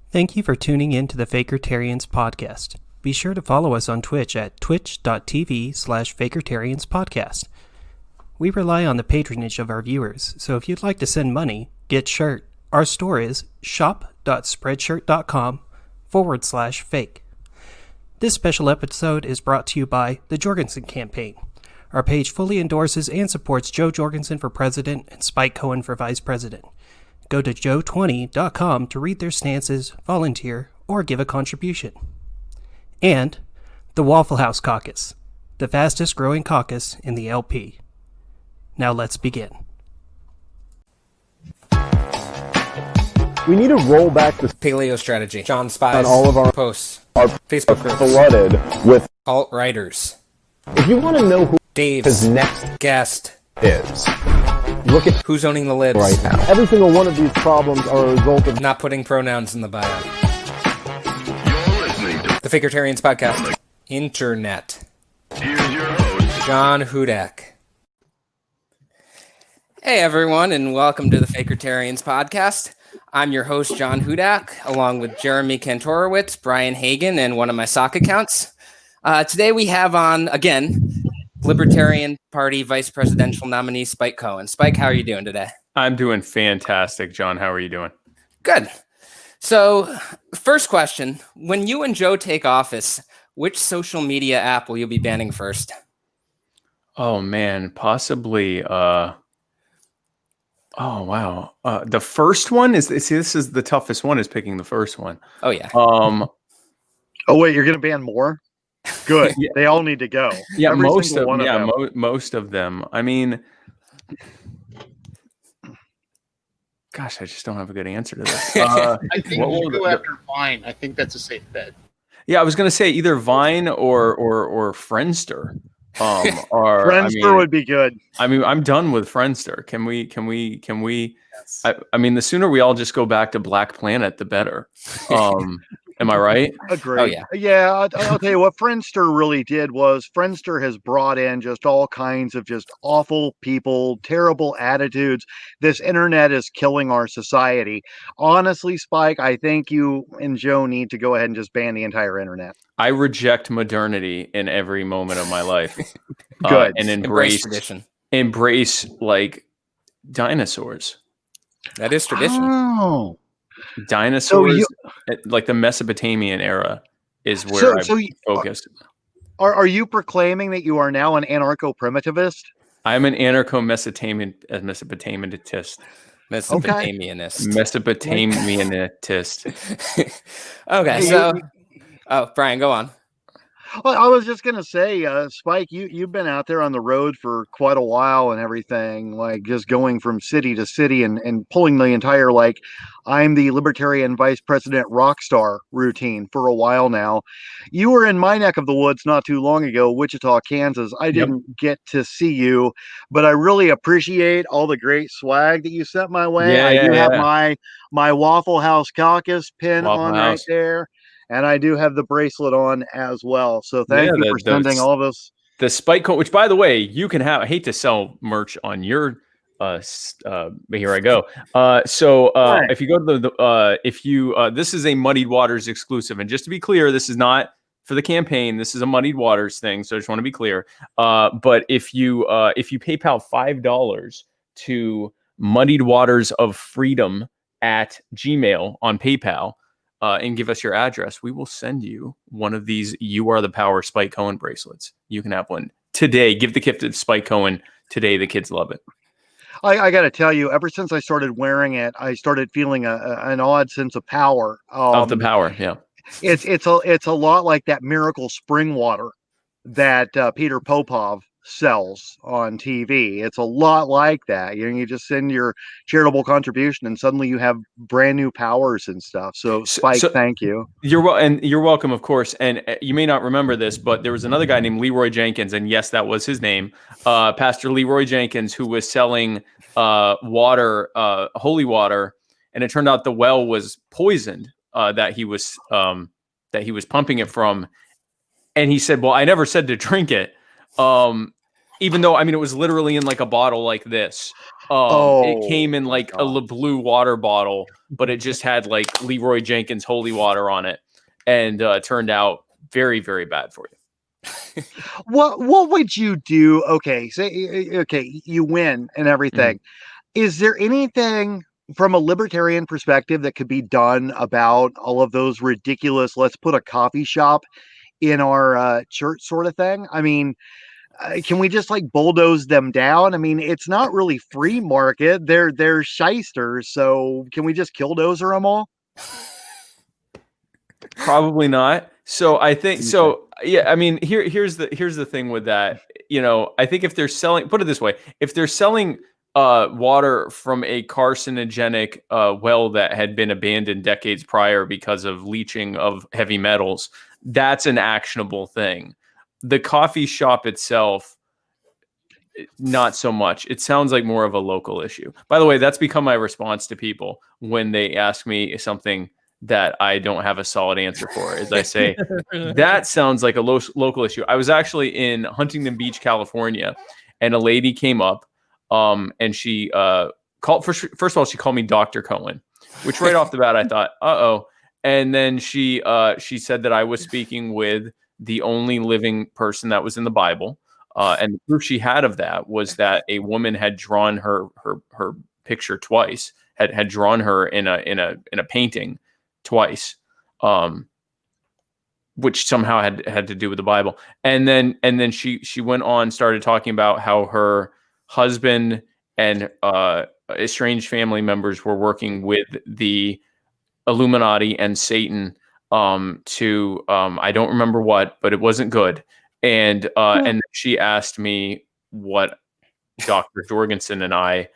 Thank you for tuning in to the Fakertarians podcast. Be sure to follow us on Twitch at twitch.tv/Fakertarianspodcast. We rely on the patronage of our viewers, so if you'd like to send money, get shirt, our store is shop.spreadshirt.com/fake. This special episode is brought to you by the Jorgensen Campaign. Our page fully endorses and supports Joe Jorgensen for president and Spike Cohen for vice president. Go to joe20.com to read their stances, volunteer, or give a contribution. And the Waffle House Caucus, the fastest growing caucus in the LP. Now let's begin. We need to roll back the paleo strategy. John spies on all of our posts, our Facebook groups, flooded with alt-writers. If you want to know who Dave's his next guest is, look at who's owning the libs right now. Every single one of these problems are a result of not putting pronouns in the bio. The Fakertarians podcast. Internet. Here's your host, John Hudak. Hey everyone, and welcome to the Fakertarians podcast. I'm your host, John Hudak, along with Jeremy Kantorowicz, Brian Hagan, and one of my sock accounts. Today we have on, again, Libertarian Party Vice Presidential nominee Spike Cohen. Spike, how are you doing today? I'm doing fantastic, John. How are you doing? Good. So, first question. When you and Joe take office, which social media app will you be banning first? Oh, man. Possibly. Oh, wow. The first one is, see, this is the toughest one, is picking the first one. Oh, yeah. Oh, wait, you're going to ban more? Good. Yeah. They all need to go. Yeah, Every most single of one them. them. Most of them. I mean, gosh, I just don't have a good answer to this. I think you go after Vine. I think that's a safe bet. Yeah, I was going to say either Vine or Friendster. Or Friendster would be good. I mean, I'm done with Friendster. Can we? Yes. I mean, the sooner we all just go back to Black Planet, the better. Am I right? Agreed. Oh, yeah. Yeah, I'll tell you what Friendster really did was Friendster has brought in just all kinds of just awful people, terrible attitudes. This internet is killing our society. Honestly, Spike, I think you and Joe need to go ahead and just ban the entire internet. I reject modernity in every moment of my life. Good. And Embrace tradition. Embrace like dinosaurs. That is tradition. Oh. Dinosaurs, like the Mesopotamian era, is where I focus. Are you proclaiming that you are now an anarcho-primitivist? I'm an anarcho-Mesopotamianist. Mesopotamianist. Mesopotamianist. Okay, so... Oh, Brian, go on. Well, I was just going to say, Spike, you've been out there on the road for quite a while and everything, like just going from city to city and pulling the entire, like, I'm the Libertarian Vice President rock star routine for a while now. You were in my neck of the woods not too long ago, Wichita, Kansas. I didn't get to see you, but I really appreciate all the great swag that you sent my way. Yeah, I do have my Waffle House Caucus pin on right there. And I do have the bracelet on as well. So thank you for sending all this. The Spike Cohen, which, by the way, you can have. I hate to sell merch on your. Here I go. If you go to this is a Muddied Waters exclusive, and just to be clear, this is not for the campaign. This is a Muddied Waters thing. So I just want to be clear. But if you PayPal $5 to Muddied Waters of Freedom at Gmail on PayPal. And give us your address, we will send you one of these You Are the Power Spike Cohen bracelets. You can have one today. Give the gift to Spike Cohen today. The kids love it. I got to tell you, ever since I started wearing it, I started feeling an odd sense of power. Of the power, yeah. It's a lot like that miracle spring water that Peter Popov sells on TV. It's a lot like that. You just send your charitable contribution and suddenly you have brand new powers and stuff. So Spike, thank you. You're welcome, of course. And you may not remember this, but there was another guy named Leroy Jenkins, and yes, that was his name, Pastor Leroy Jenkins, who was selling water, holy water, and it turned out the well was poisoned that he was pumping it from. And he said, "Well, I never said to drink it." Even though, I mean, it was literally in like a bottle like this. It came in like a blue water bottle, but it just had like Leroy Jenkins holy water on it, and turned out very, very bad for you. What would you do? Okay, okay, you win and everything. Is there anything from a libertarian perspective that could be done about all of those ridiculous, let's put a coffee shop in our church sort of thing? I mean, can we just like bulldoze them down? I mean, it's not really free market. They're shysters. So can we just killdozer them all? Probably not. So I think so. Yeah, I mean, here's the thing with that. You know, I think if they're selling, put it this way, if they're selling water from a carcinogenic well that had been abandoned decades prior because of leaching of heavy metals, that's an actionable thing. The coffee shop itself, not so much. It sounds like more of a local issue. By the way, that's become my response to people when they ask me something that I don't have a solid answer for, is I say, that sounds like a local issue. I was actually in Huntington Beach, California, and a lady came up and she called, first of all, she called me Dr. Cohen, which right off the bat, I thought, uh-oh. And then she said that I was speaking with the only living person that was in the Bible. And the proof she had of that was that a woman had drawn her picture twice, had drawn her in a painting twice, which somehow had to do with the Bible. And then she went on, started talking about how her husband and estranged family members were working with the Illuminati and Satan to I don't remember what, but it wasn't good. And and she asked me what Dr. Jorgensen and I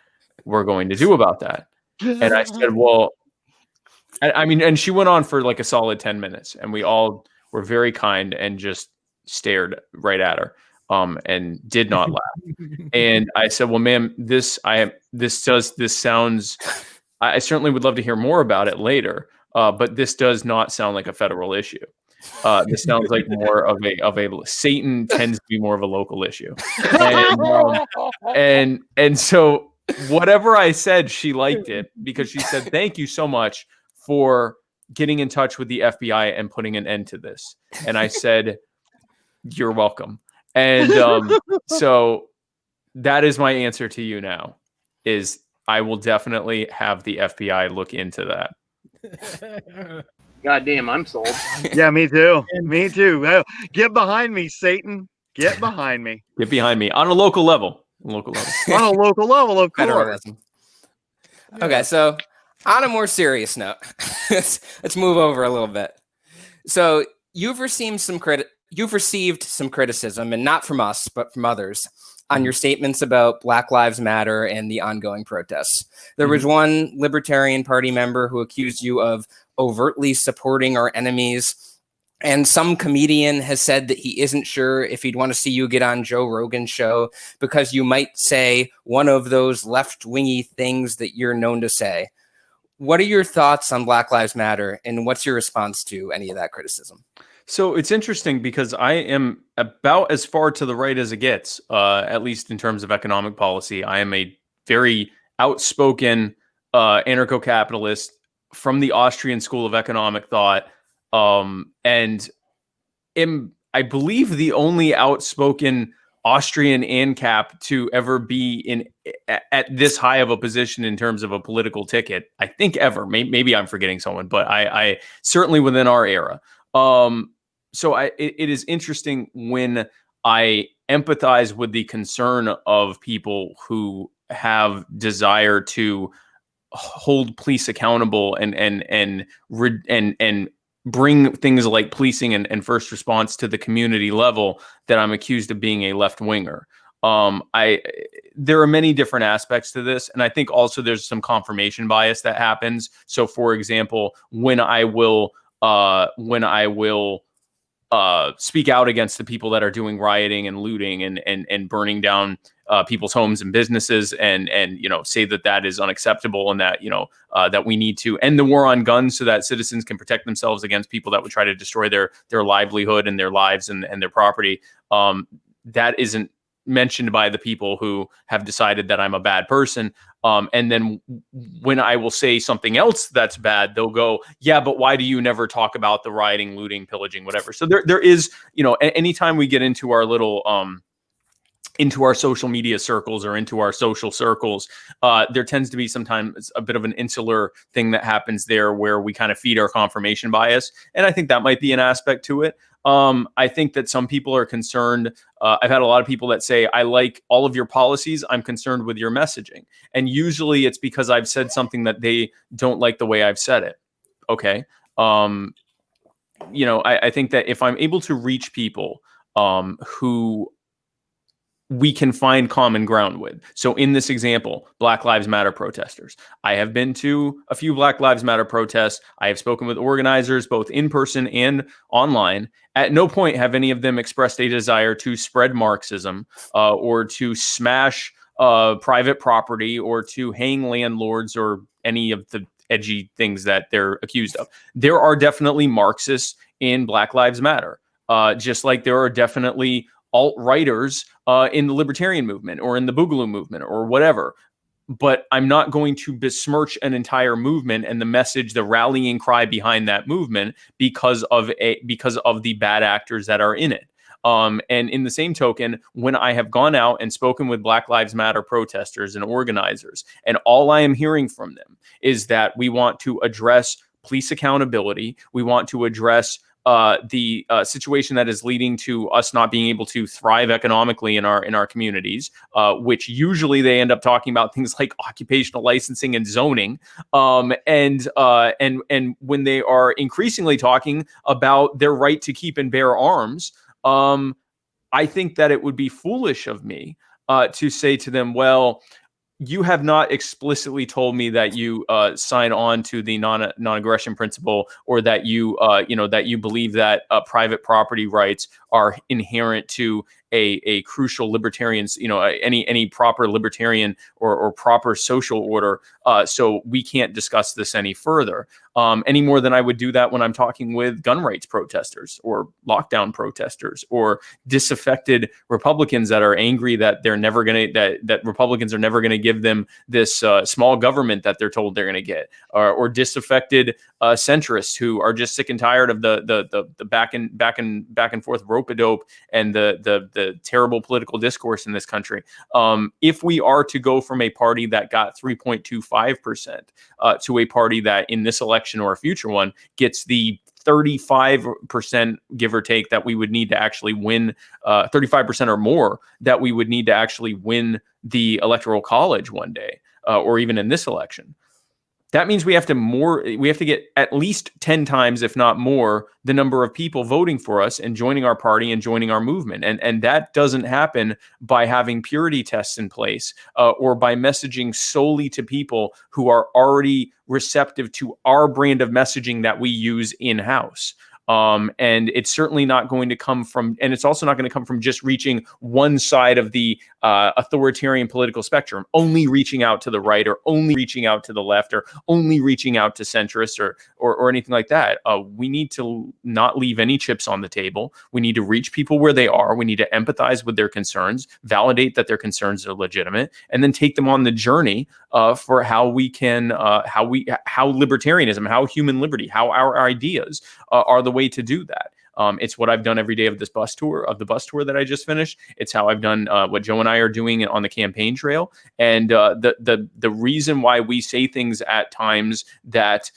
were going to do about that. And I said, well, I mean, and she went on for like a solid 10 minutes, and we all were very kind and just stared right at her and did not laugh. And I said, well, ma'am, this sounds, I certainly would love to hear more about it later, but this does not sound like a federal issue. This sounds like more of a Satan tends to be more of a local issue. And so whatever I said, she liked it, because she said, thank you so much for getting in touch with the FBI and putting an end to this. And I said, you're welcome. And so that is my answer to you now, is I will definitely have the FBI look into that. God damn, I'm sold. Yeah, me too. Me too. Get behind me, Satan. Get behind me. Get behind me on a local level. On a local level, of course. Federalism. Okay, so on a more serious note, let's move over a little bit. So you've received some criticism, and not from us, but from others, on your statements about Black Lives Matter and the ongoing protests. There was one Libertarian Party member who accused you of overtly supporting our enemies. And some comedian has said that he isn't sure if he'd want to see you get on Joe Rogan's show because you might say one of those left-wingy things that you're known to say. What are your thoughts on Black Lives Matter, and what's your response to any of that criticism? So it's interesting because I am about as far to the right as it gets, at least in terms of economic policy. I am a very outspoken anarcho-capitalist from the Austrian School of Economic Thought, and am, I believe, the only outspoken Austrian ANCAP to ever be at this high of a position in terms of a political ticket. I think ever. Maybe I'm forgetting someone, but I certainly within our era. So it is interesting when I empathize with the concern of people who have desire to hold police accountable and bring things like policing and first response to the community level, that I'm accused of being a left winger. There are many different aspects to this, and I think also there's some confirmation bias that happens. So, for example, when I will speak out against the people that are doing rioting and looting and burning down people's homes and businesses, and say that is unacceptable, and that that we need to end the war on guns so that citizens can protect themselves against people that would try to destroy their livelihood and their lives and their property. That isn't mentioned by the people who have decided that I'm a bad person. And then when I will say something else that's bad, they'll go, yeah, but why do you never talk about the rioting, looting, pillaging, whatever? So there is, anytime we get into our little, into our social media circles or into our social circles, there tends to be sometimes a bit of an insular thing that happens there where we kind of feed our confirmation bias. And I think that might be an aspect to it. I think that some people are concerned. I've had a lot of people that say, I like all of your policies. I'm concerned with your messaging. And usually it's because I've said something that they don't like the way I've said it. Okay. I think that if I'm able to reach people who we can find common ground with. So in this example, Black Lives Matter protesters. I have been to a few Black Lives Matter protests. I have spoken with organizers, both in person and online. At no point have any of them expressed a desire to spread Marxism or to smash private property or to hang landlords or any of the edgy things that they're accused of. There are definitely Marxists in Black Lives Matter, just like there are definitely alt-righters in the Libertarian movement or in the Boogaloo movement or whatever. But I'm not going to besmirch an entire movement and the message, the rallying cry behind that movement because of the bad actors that are in it. And in the same token, when I have gone out and spoken with Black Lives Matter protesters and organizers, and all I am hearing from them is that we want to address police accountability, we want to address the situation that is leading to us not being able to thrive economically in our communities, which usually they end up talking about things like occupational licensing and zoning, and when they are increasingly talking about their right to keep and bear arms, I think that it would be foolish of me to say to them, well, you have not explicitly told me that you sign on to the non-aggression principle, or that you believe that private property rights are inherent to a crucial libertarian, any proper libertarian or proper social order. So we can't discuss this any further, any more than I would do that when I'm talking with gun rights protesters or lockdown protesters or disaffected Republicans that are angry that they're never going to, that Republicans are never going to give them this small government that they're told they're going to get, or disaffected centrists who are just sick and tired of the back and forth rope-a-dope and the terrible political discourse in this country. If we are to go from a party that got 3.25% to a party that in this election or a future one gets the 35%, give or take, that we would need to actually win, 35% or more that we would need to actually win the Electoral College one day, or even in this election. That means we have to get at least 10 times, if not more, the number of people voting for us and joining our party and joining our movement. And that doesn't happen by having purity tests in place, or by messaging solely to people who are already receptive to our brand of messaging that we use in-house. And it's certainly not going to come from, and it's also not going to come from just reaching one side of the authoritarian political spectrum, only reaching out to the right, or only reaching out to the left, or only reaching out to centrists, or anything like that. We need to not leave any chips on the table. We need to reach people where they are. We need to empathize with their concerns, validate that their concerns are legitimate, and then take them on the journey for how we can, how libertarianism, how human liberty, how our ideas are the way to do that. It's what I've done every day of the bus tour that I just finished. It's how I've done what Joe and I are doing on the campaign trail. And the reason why we say things at times that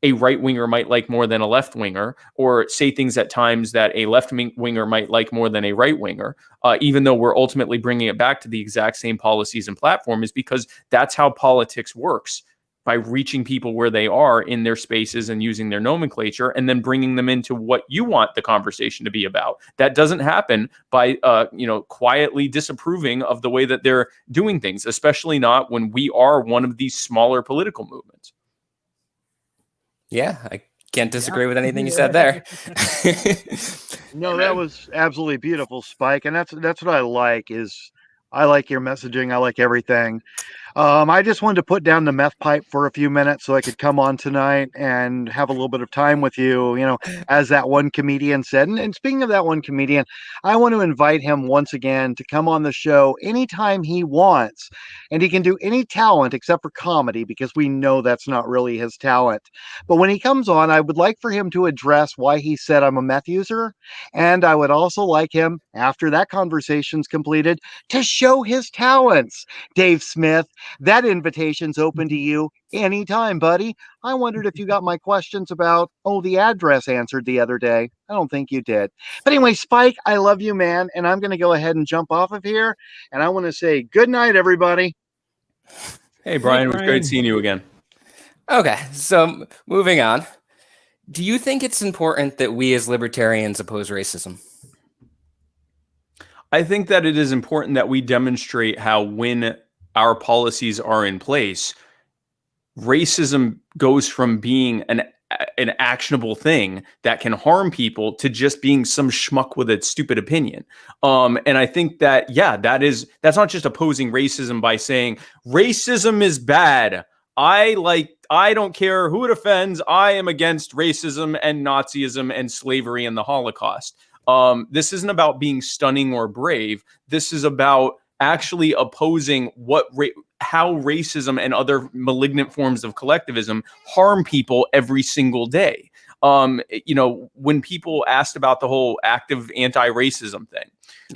a right winger might like more than a left winger, or say things at times that a left winger might like more than a right winger, even though we're ultimately bringing it back to the exact same policies and platform, is because that's how politics works. By reaching people where they are in their spaces and using their nomenclature, and then bringing them into what you want the conversation to be about. That doesn't happen by, quietly disapproving of the way that they're doing things, especially not when we are one of these smaller political movements. Yeah, I can't disagree with anything you said there. No, that was absolutely beautiful, Spike. And that's what I like, is I like your messaging. I like everything. I just wanted to put down the meth pipe for a few minutes so I could come on tonight and have a little bit of time with you, as that one comedian said. And speaking of that one comedian, I want to invite him once again to come on the show anytime he wants. And he can do any talent except for comedy because we know that's not really his talent. But when he comes on, I would like for him to address why he said I'm a meth user. And I would also like him, after that conversation's completed, to show his talents. Dave Smith, that invitation's open to you anytime, buddy. I wondered if you got my questions about, the address answered the other day. I don't think you did. But anyway, Spike, I love you, man. And I'm going to go ahead and jump off of here. And I want to say good night, everybody. Hey, Brian, it was great seeing you again. Okay, so moving on. Do you think it's important that we as libertarians oppose racism? I think that it is important that we demonstrate how when our policies are in place, racism goes from being an actionable thing that can harm people to just being some schmuck with a stupid opinion. And I think that, that's not just opposing racism by saying racism is bad. I don't care who it offends. I am against racism and Nazism and slavery and the Holocaust. This isn't about being stunning or brave. This is about actually opposing how racism and other malignant forms of collectivism harm people every single day. When people asked about the whole active anti-racism thing,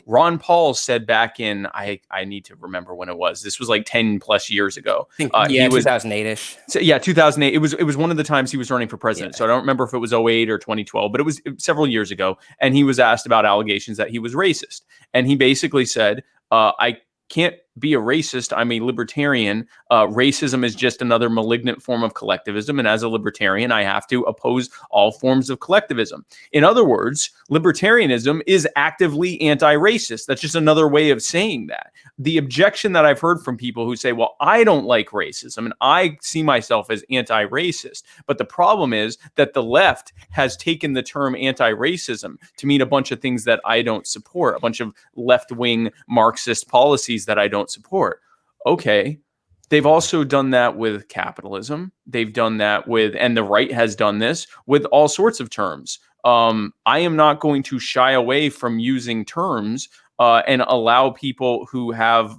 Ron Paul said back in, I need to remember when it was. This was like 10 plus years ago. I think, 2008-ish. So, 2008. It was one of the times he was running for president. Yeah. So I don't remember if it was 08 or 2012, but it was several years ago. And he was asked about allegations that he was racist. And he basically said, I can't be a racist. I'm a libertarian. Racism is just another malignant form of collectivism. And as a libertarian, I have to oppose all forms of collectivism. In other words, libertarianism is actively anti-racist. That's just another way of saying that. The objection that I've heard from people who say, well, I don't like racism and I see myself as anti-racist. But the problem is that the left has taken the term anti-racism to mean a bunch of things that I don't support, a bunch of left-wing Marxist policies that I don't support. Okay. They've also done that with capitalism. They've done that and the right has done this with all sorts of terms. I am not going to shy away from using terms and allow people who have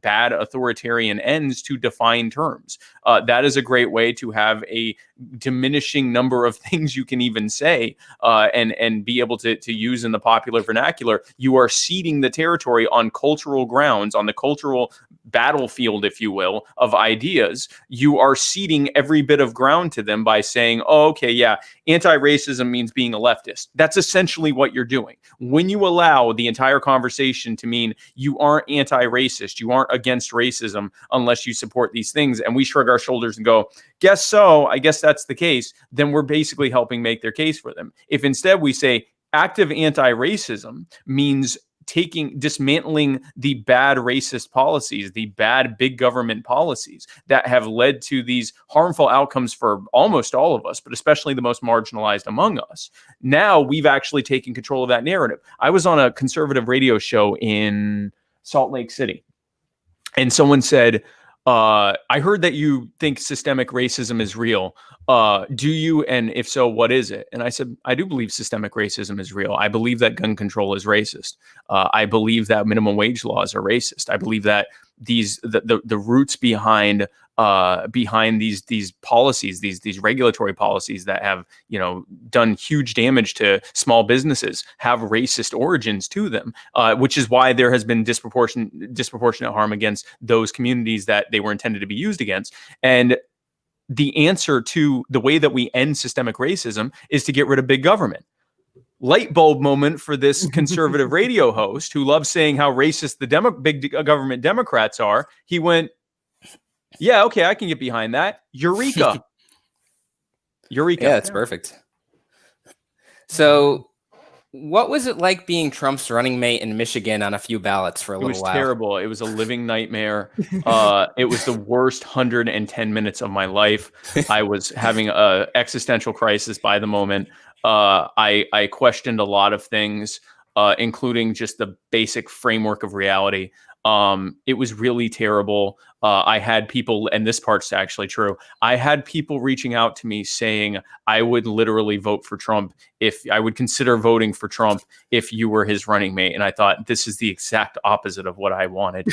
bad authoritarian ends to define terms. That is a great way to have a diminishing number of things you can even say and be able to use in the popular vernacular. You are ceding the territory on cultural grounds, on the cultural battlefield, if you will, of ideas. You are ceding every bit of ground to them by saying, oh, okay, yeah, anti-racism means being a leftist. That's essentially what you're doing. When you allow the entire conversation to mean you aren't anti-racist, you aren't against racism unless you support these things, and we shrug our shoulders and go, guess so, I guess that's the case, then we're basically helping make their case for them. If instead we say active anti-racism means dismantling the bad racist policies, the bad big government policies that have led to these harmful outcomes for almost all of us, but especially the most marginalized among us. Now we've actually taken control of that narrative. I was on a conservative radio show in Salt Lake City, and someone said, I heard that you think systemic racism is real. Do you? And if so, what is it? And I said, I do believe systemic racism is real. I believe that gun control is racist. I believe that minimum wage laws are racist. I believe that the roots behind these policies, these regulatory policies that have done huge damage to small businesses have racist origins to them, which is why there has been disproportionate harm against those communities that they were intended to be used against. And the answer to the way that we end systemic racism is to get rid of big government. Light bulb moment for this conservative radio host who loves saying how racist the big government Democrats are. He went, yeah, okay, I can get behind that. Eureka. Eureka. Yeah, that's perfect. So what was it like being Trump's running mate in Michigan on a few ballots for a little while? It was terrible. It was a living nightmare. It was the worst 110 minutes of my life. I was having an existential crisis by the moment. I questioned a lot of things, including just the basic framework of reality. It was really terrible. I had people, and this part's actually true. I had people reaching out to me saying I would literally vote for Trump if I would consider voting for Trump if you were his running mate. And I thought this is the exact opposite of what I wanted.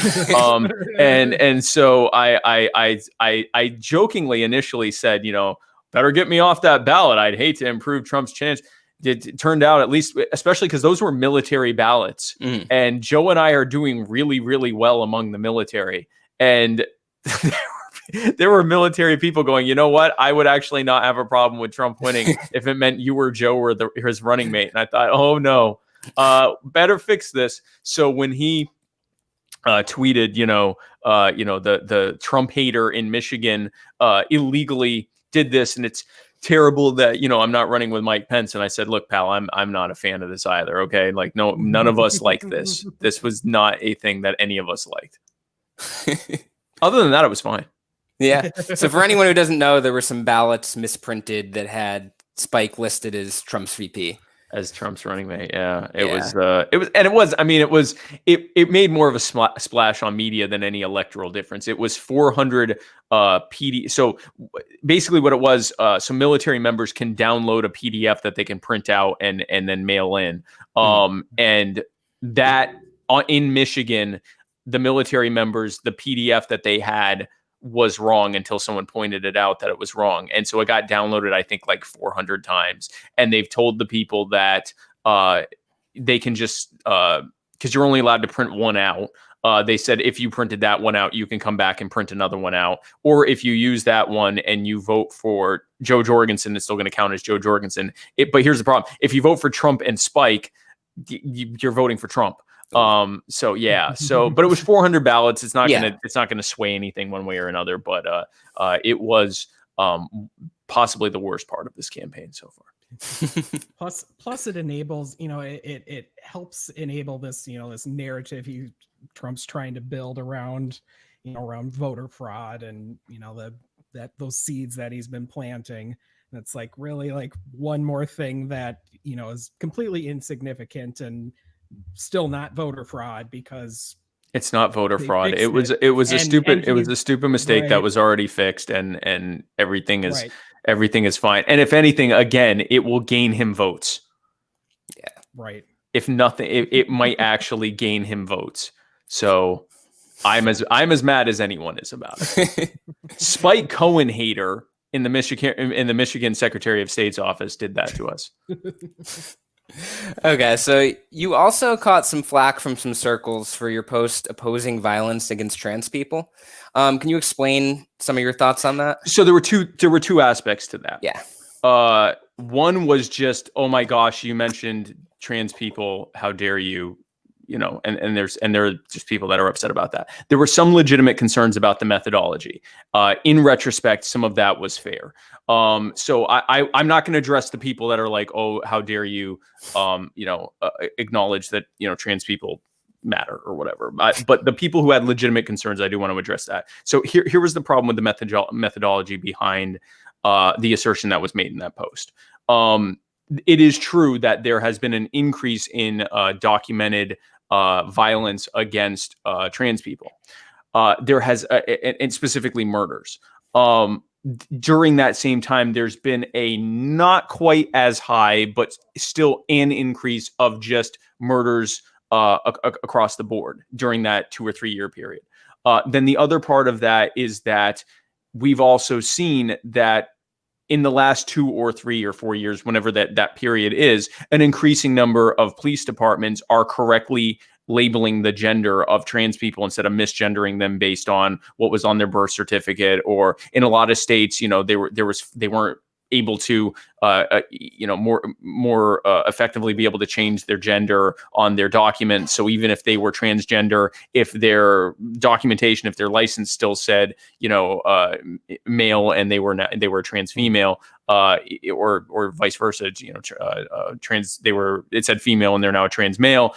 And so I jokingly initially said, better get me off that ballot. I'd hate to improve Trump's chance. It turned out, at least, especially because those were military ballots, and Joe and I are doing really, really well among the military. And there were military people going, you know what? I would actually not have a problem with Trump winning if it meant you were Joe or his running mate. And I thought, oh no, better fix this. So when he tweeted, the Trump hater in Michigan illegally did this, and it's terrible that I'm not running with Mike Pence. And I said, look, pal, I'm not a fan of this either. Okay, like no, none of us like this. This was not a thing that any of us liked. Other than that, it was fine. Yeah. So for anyone who doesn't know, there were some ballots misprinted that had Spike listed as Trump's VP. As Trump's running mate. Yeah. It made more of a splash on media than any electoral difference. It was 400 PD. So basically what it was, so military members can download a PDF that they can print out and then mail in. And that in Michigan, the military members, the PDF that they had was wrong until someone pointed it out that it was wrong. And so it got downloaded, I think, like 400 times. And they've told the people that they can just, because you're only allowed to print one out. They said, if you printed that one out, you can come back and print another one out. Or if you use that one and you vote for Joe Jorgensen, it's still going to count as Joe Jorgensen. But here's the problem. If you vote for Trump and Spike, you're voting for Trump. But it was 400 ballots. It's not gonna sway anything one way or another, but it was possibly the worst part of this campaign so far. plus it enables, it helps enable this, this narrative Trump's trying to build around voter fraud and those seeds that he's been planting. And it's like really like one more thing that is completely insignificant and still not voter fraud, because it's not voter fraud. It was a stupid mistake that was already fixed, and everything is fine. And if anything, again, it will gain him votes. Yeah. Right. If nothing, it might actually gain him votes. So I'm as mad as anyone is about it. Spike Cohen hater in the Michigan Secretary of State's office did that to us. Okay, so you also caught some flack from some circles for your post opposing violence against trans people. Can you explain some of your thoughts on that? So there were two aspects to that. Yeah. One was just, oh my gosh, you mentioned trans people. How dare you? And there are just people that are upset about that. There were some legitimate concerns about the methodology. In retrospect, some of that was fair. So I'm not going to address the people that are like, oh, how dare you, acknowledge that, trans people matter or whatever. But the people who had legitimate concerns, I do want to address that. So here was the problem with the methodology behind the assertion that was made in that post. It is true that there has been an increase in documented violence against trans people. There has, and specifically murders. During that same time, there's been a not quite as high, but still an increase of just murders across the board during that 2 or 3 year period. Then the other part of that is that we've also seen that in the last 2 or 3 or 4 years, whenever that period is, an increasing number of police departments are correctly labeling the gender of trans people instead of misgendering them based on what was on their birth certificate. Or in a lot of states, they weren't able to, more effectively be able to change their gender on their documents. So even if they were transgender, if their documentation, if their license still said, male and they were trans female, or vice versa, trans, it said female and they're now a trans male.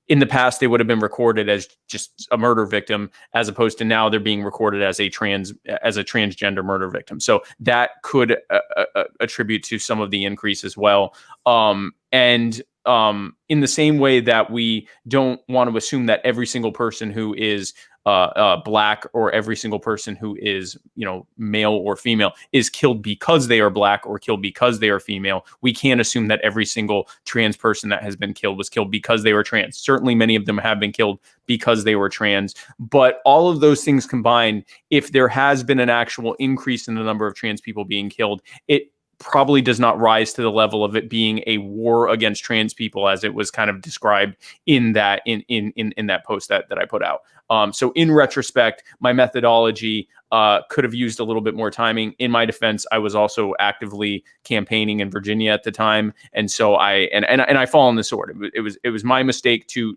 In the past, they would have been recorded as just a murder victim, as opposed to now they're being recorded as a transgender murder victim. So that could attribute to some of the increase as well. And in the same way that we don't want to assume that every single person who is black or every single person who is, male or female is killed because they are black or killed because they are female. We can't assume that every single trans person that has been killed was killed because they were trans. Certainly many of them have been killed because they were trans, but all of those things combined, if there has been an actual increase in the number of trans people being killed, it probably does not rise to the level of it being a war against trans people as it was kind of described in that in that post that I put out. So in retrospect, my methodology could have used a little bit more timing. In my defense, I was also actively campaigning in Virginia at the time, and so I fall in this order. It was my mistake to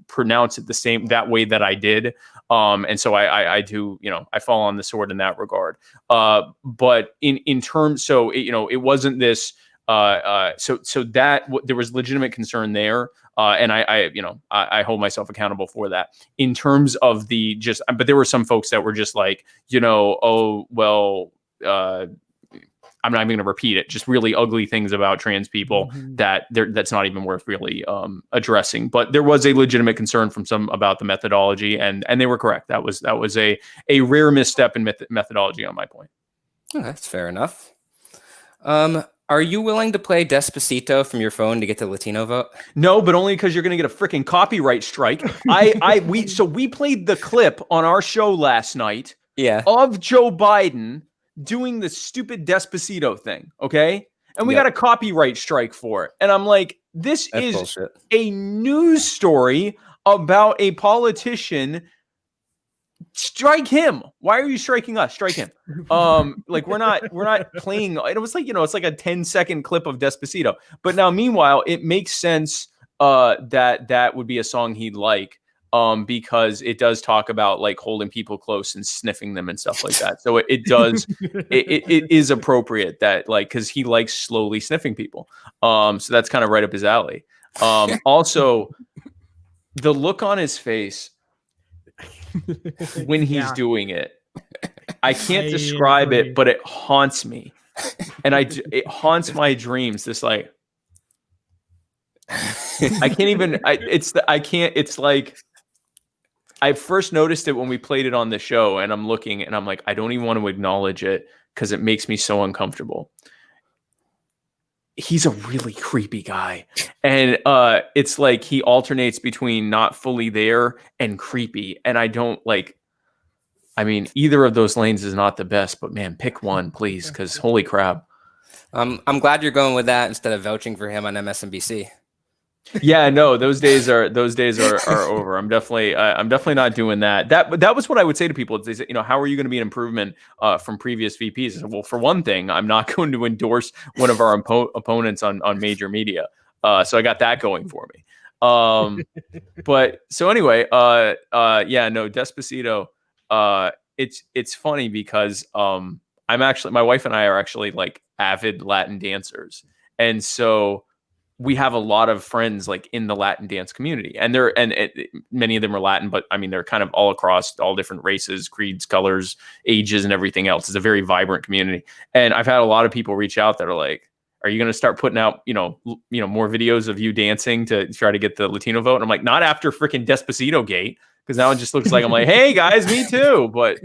pronounce it that way that I did. And so I do, I fall on the sword in that regard. But in terms, so it wasn't this. So that there was legitimate concern there, and I hold myself accountable for that. In terms of but there were some folks that were just like, oh well. I'm not even going to repeat it. Just really ugly things about trans people that's not even worth really addressing. But there was a legitimate concern from some about the methodology, and they were correct. That was a rare misstep in methodology on my point. Oh, that's fair enough. Are you willing to play Despacito from your phone to get the Latino vote? No, but only because you're going to get a freaking copyright strike. We played the clip on our show last night. Yeah. Of Joe Biden doing the stupid Despacito thing, okay? And we got a copyright strike for it. And I'm like, that's bullshit. A news story about a politician. Strike him. Why are you striking us? Strike him. Like we're not playing. It was like, it's like a 10-second clip of Despacito. But now, meanwhile, it makes sense that would be a song he'd like. Because it does talk about like holding people close and sniffing them and stuff like that. So it does, it is appropriate that like, cause he likes slowly sniffing people. So that's kind of right up his alley. Also the look on his face when he's doing it, I can't describe it, but it haunts me. And it haunts my dreams. This like, I can't even, it's like, I first noticed it when we played it on the show, and I'm looking and I'm like, I don't even want to acknowledge it because it makes me so uncomfortable. He's a really creepy guy. And it's like he alternates between not fully there and creepy. And I don't either of those lanes is not the best, but man, pick one, please, because holy crap. I'm glad you're going with that instead of vouching for him on MSNBC. Yeah, no, those days are over. I'm definitely not doing that. That was what I would say to people. They say, how are you going to be an improvement from previous VPs? I said, well, for one thing, I'm not going to endorse one of our opponents on major media. So I got that going for me. But so anyway, Despacito. It's funny because my wife and I are actually like avid Latin dancers, and so we have a lot of friends like in the Latin dance community, and many of them are Latin, but I mean, they're kind of all across all different races, creeds, colors, ages, and everything else. It's a very vibrant community. And I've had a lot of people reach out that are like, are you going to start putting out, more videos of you dancing to try to get the Latino vote? And I'm like, not after freaking Despacito gate. Cause now it just looks like I'm like, hey guys, me too. But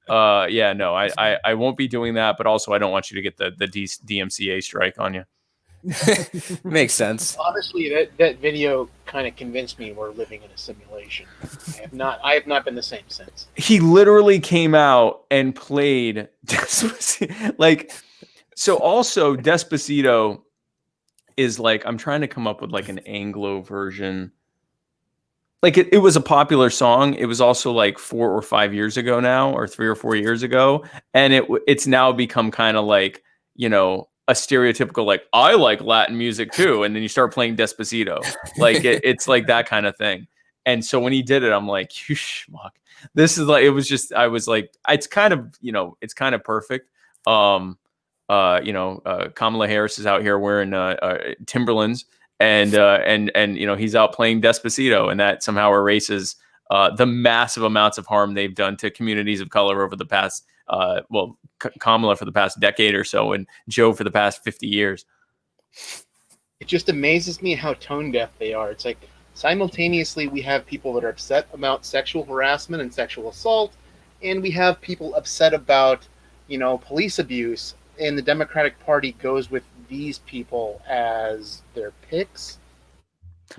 I won't be doing that. But also I don't want you to get the DMCA strike on you. Makes sense. Honestly, that video kind of convinced me we're living in a simulation. I have not been the same since. He literally came out and played like, so also Despacito is like, I'm trying to come up with like an Anglo version. Like it was a popular song. It was also like 4 or 5 years ago now, or 3 or 4 years ago. And it's now become kind of like, a stereotypical, like, I like Latin music too. And then you start playing Despacito. Like it's like that kind of thing. And so when he did it, I'm like, you schmuck. This is like, I was like, it's kind of perfect. Kamala Harris is out here wearing Timberlands. And he's out playing Despacito, and that somehow erases the massive amounts of harm they've done to communities of color over the past, Kamala for the past decade or so, and Joe for the past 50 years. It just amazes me how tone deaf they are. It's like simultaneously we have people that are upset about sexual harassment and sexual assault, and we have people upset about, police abuse, and the Democratic Party goes with these people as their picks.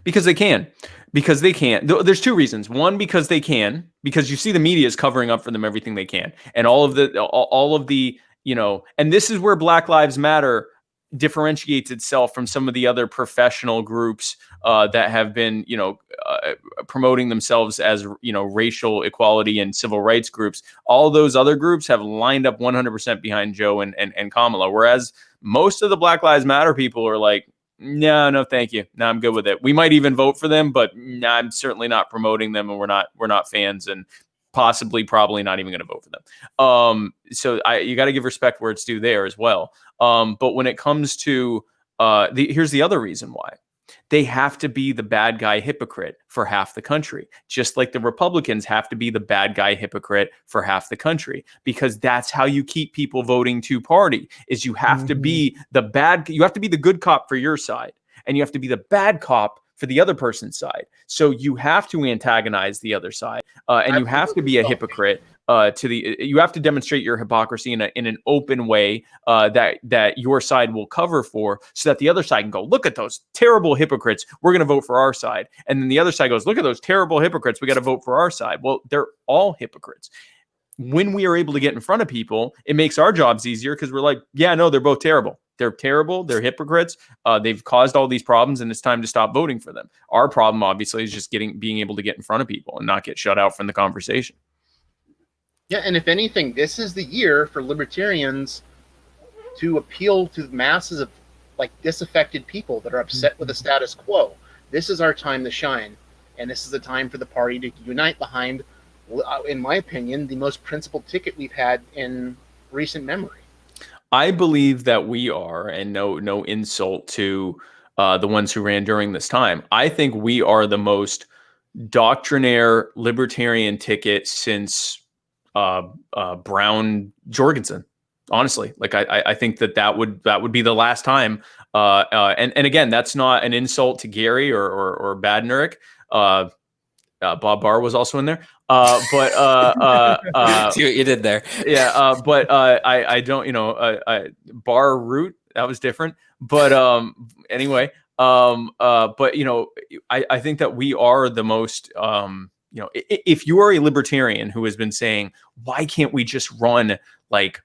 Because they can. Because they can. There's two reasons. One, because they can. Because you see the media is covering up for them everything they can, and all of the and this is where Black Lives Matter differentiates itself from some of the other professional groups that have been promoting themselves as racial equality and civil rights groups. All those other groups have lined up 100% behind Joe and Kamala, whereas most of the Black Lives Matter people are like, no, thank you. No, I'm good with it. We might even vote for them, but I'm certainly not promoting them, and we're not fans, and probably not even going to vote for them. So you got to give respect where it's due there as well. But when it comes to here's the other reason why. They have to be the bad guy hypocrite for half the country, just like the Republicans have to be the bad guy hypocrite for half the country, because that's how you keep people voting two party. Is you have to be you have to be the good cop for your side, and you have to be the bad cop for the other person's side. So you have to antagonize the other side, and you have to be a hypocrite. You have to demonstrate your hypocrisy in an open way that your side will cover for, so that the other side can go, look at those terrible hypocrites, we're going to vote for our side. And then the other side goes, look at those terrible hypocrites, we got to vote for our side. Well, they're all hypocrites. When we are able to get in front of people, it makes our jobs easier, because we're like, yeah, no, they're both terrible. They're terrible. They're hypocrites. They've caused all these problems, and it's time to stop voting for them. Our problem, obviously, is just being able to get in front of people and not get shut out from the conversation. Yeah, and if anything, this is the year for libertarians to appeal to the masses of disaffected people that are upset with the status quo. This is our time to shine, and this is the time for the party to unite behind, in my opinion, the most principled ticket we've had in recent memory. I believe that we are, and no insult to the ones who ran during this time, I think we are the most doctrinaire libertarian ticket since Brown Jorgensen. Honestly, I think that would be the last time. And again, that's not an insult to Gary or Badnerick. Bob Barr was also in there. See what you did there. Yeah. But I don't, Barr Root, that was different. But anyway, but I think that we are the most, if you are a libertarian who has been saying, why can't we just run like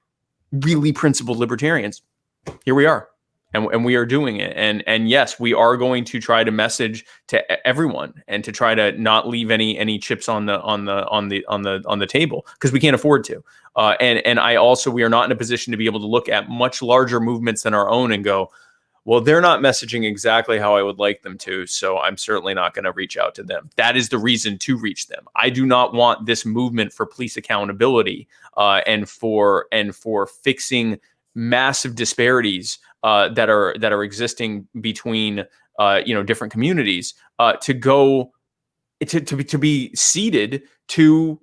really principled libertarians? Here we are. And we are doing it. And yes, we are going to try to message to everyone and to try to not leave any chips on the table, because we can't afford to. And we are not in a position to be able to look at much larger movements than our own and go, well, they're not messaging exactly how I would like them to, so I'm certainly not going to reach out to them. That is the reason to reach them. I do not want this movement for police accountability and for fixing massive disparities that are existing between different communities to be ceded to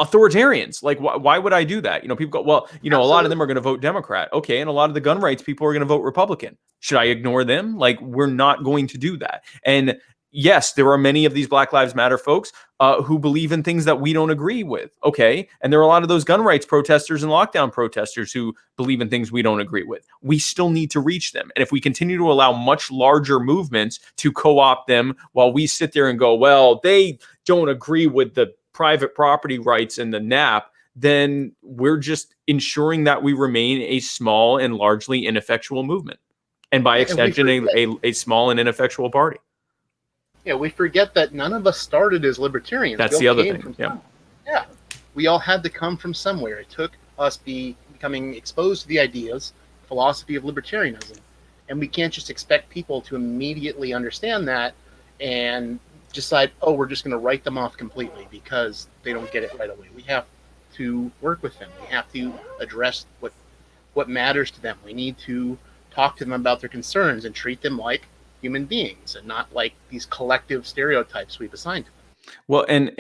authoritarians. Like, why would I do that? People go, well, a lot of them are going to vote Democrat. Okay. And a lot of the gun rights people are going to vote Republican. Should I ignore them? Like, we're not going to do that. And yes, there are many of these Black Lives Matter folks who believe in things that we don't agree with. Okay. And there are a lot of those gun rights protesters and lockdown protesters who believe in things we don't agree with. We still need to reach them. And if we continue to allow much larger movements to co-opt them while we sit there and go, well, they don't agree with the private property rights and the NAP, then we're just ensuring that we remain a small and largely ineffectual movement. And by extension, a small and ineffectual party. Yeah, we forget that none of us started as libertarians. That's the other thing. Yeah. We all had to come from somewhere. It took us becoming exposed to the ideas, philosophy of libertarianism. And we can't just expect people to immediately understand that and decide, we're just going to write them off completely because they don't get it right away. We have to work with them. We have to address what matters to them. We need to talk to them about their concerns and treat them like human beings and not like these collective stereotypes we've assigned to them. Well, and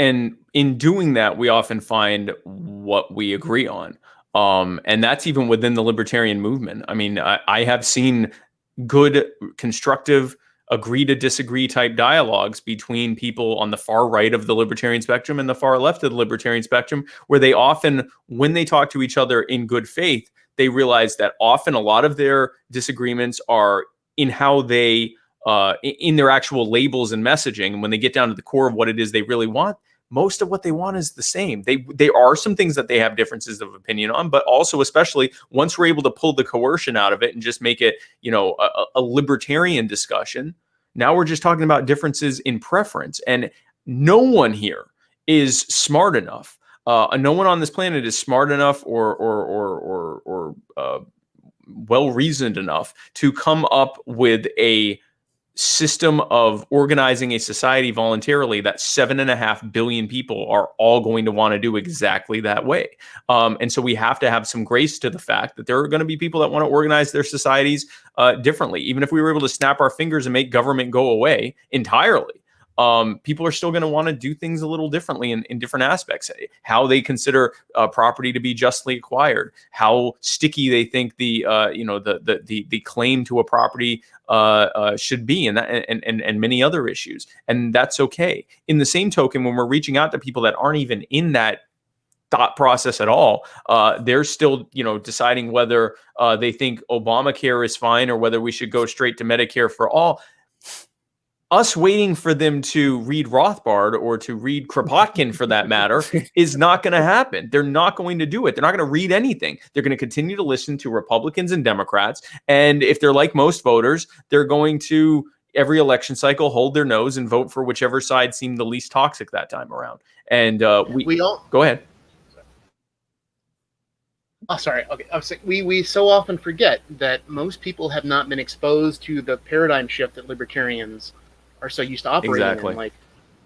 in doing that, we often find what we agree on. And that's even within the libertarian movement. I mean, I have seen good, constructive, agree to disagree type dialogues between people on the far right of the libertarian spectrum and the far left of the libertarian spectrum, where they often, when they talk to each other in good faith, they realize that often a lot of their disagreements are in how they, in their actual labels and messaging. And when they get down to the core of what it is they really want, most of what they want is the same. There are some things that they have differences of opinion on, but also, especially once we're able to pull the coercion out of it and just make it, a libertarian discussion, now we're just talking about differences in preference. And no one here is smart enough. No one on this planet is smart enough or well reasoned enough to come up with a system of organizing a society voluntarily that 7.5 billion people are all going to want to do exactly that way. And so we have to have some grace to the fact that there are going to be people that want to organize their societies differently. Even if we were able to snap our fingers and make government go away entirely, people are still going to want to do things a little differently in different aspects. How they consider property to be justly acquired, how sticky they think the claim to a property should be, and many other issues. And that's okay. In the same token, when we're reaching out to people that aren't even in that thought process at all, they're still, deciding whether they think Obamacare is fine or whether we should go straight to Medicare for all. Us waiting for them to read Rothbard or to read Kropotkin, for that matter, is not going to happen. They're not going to do it. They're not going to read anything. They're going to continue to listen to Republicans and Democrats. And if they're like most voters, they're going to, every election cycle, hold their nose and vote for whichever side seemed the least toxic that time around. And we all go ahead. Oh, sorry. Okay. I was saying, we so often forget that most people have not been exposed to the paradigm shift that libertarians are so used to operating in. Like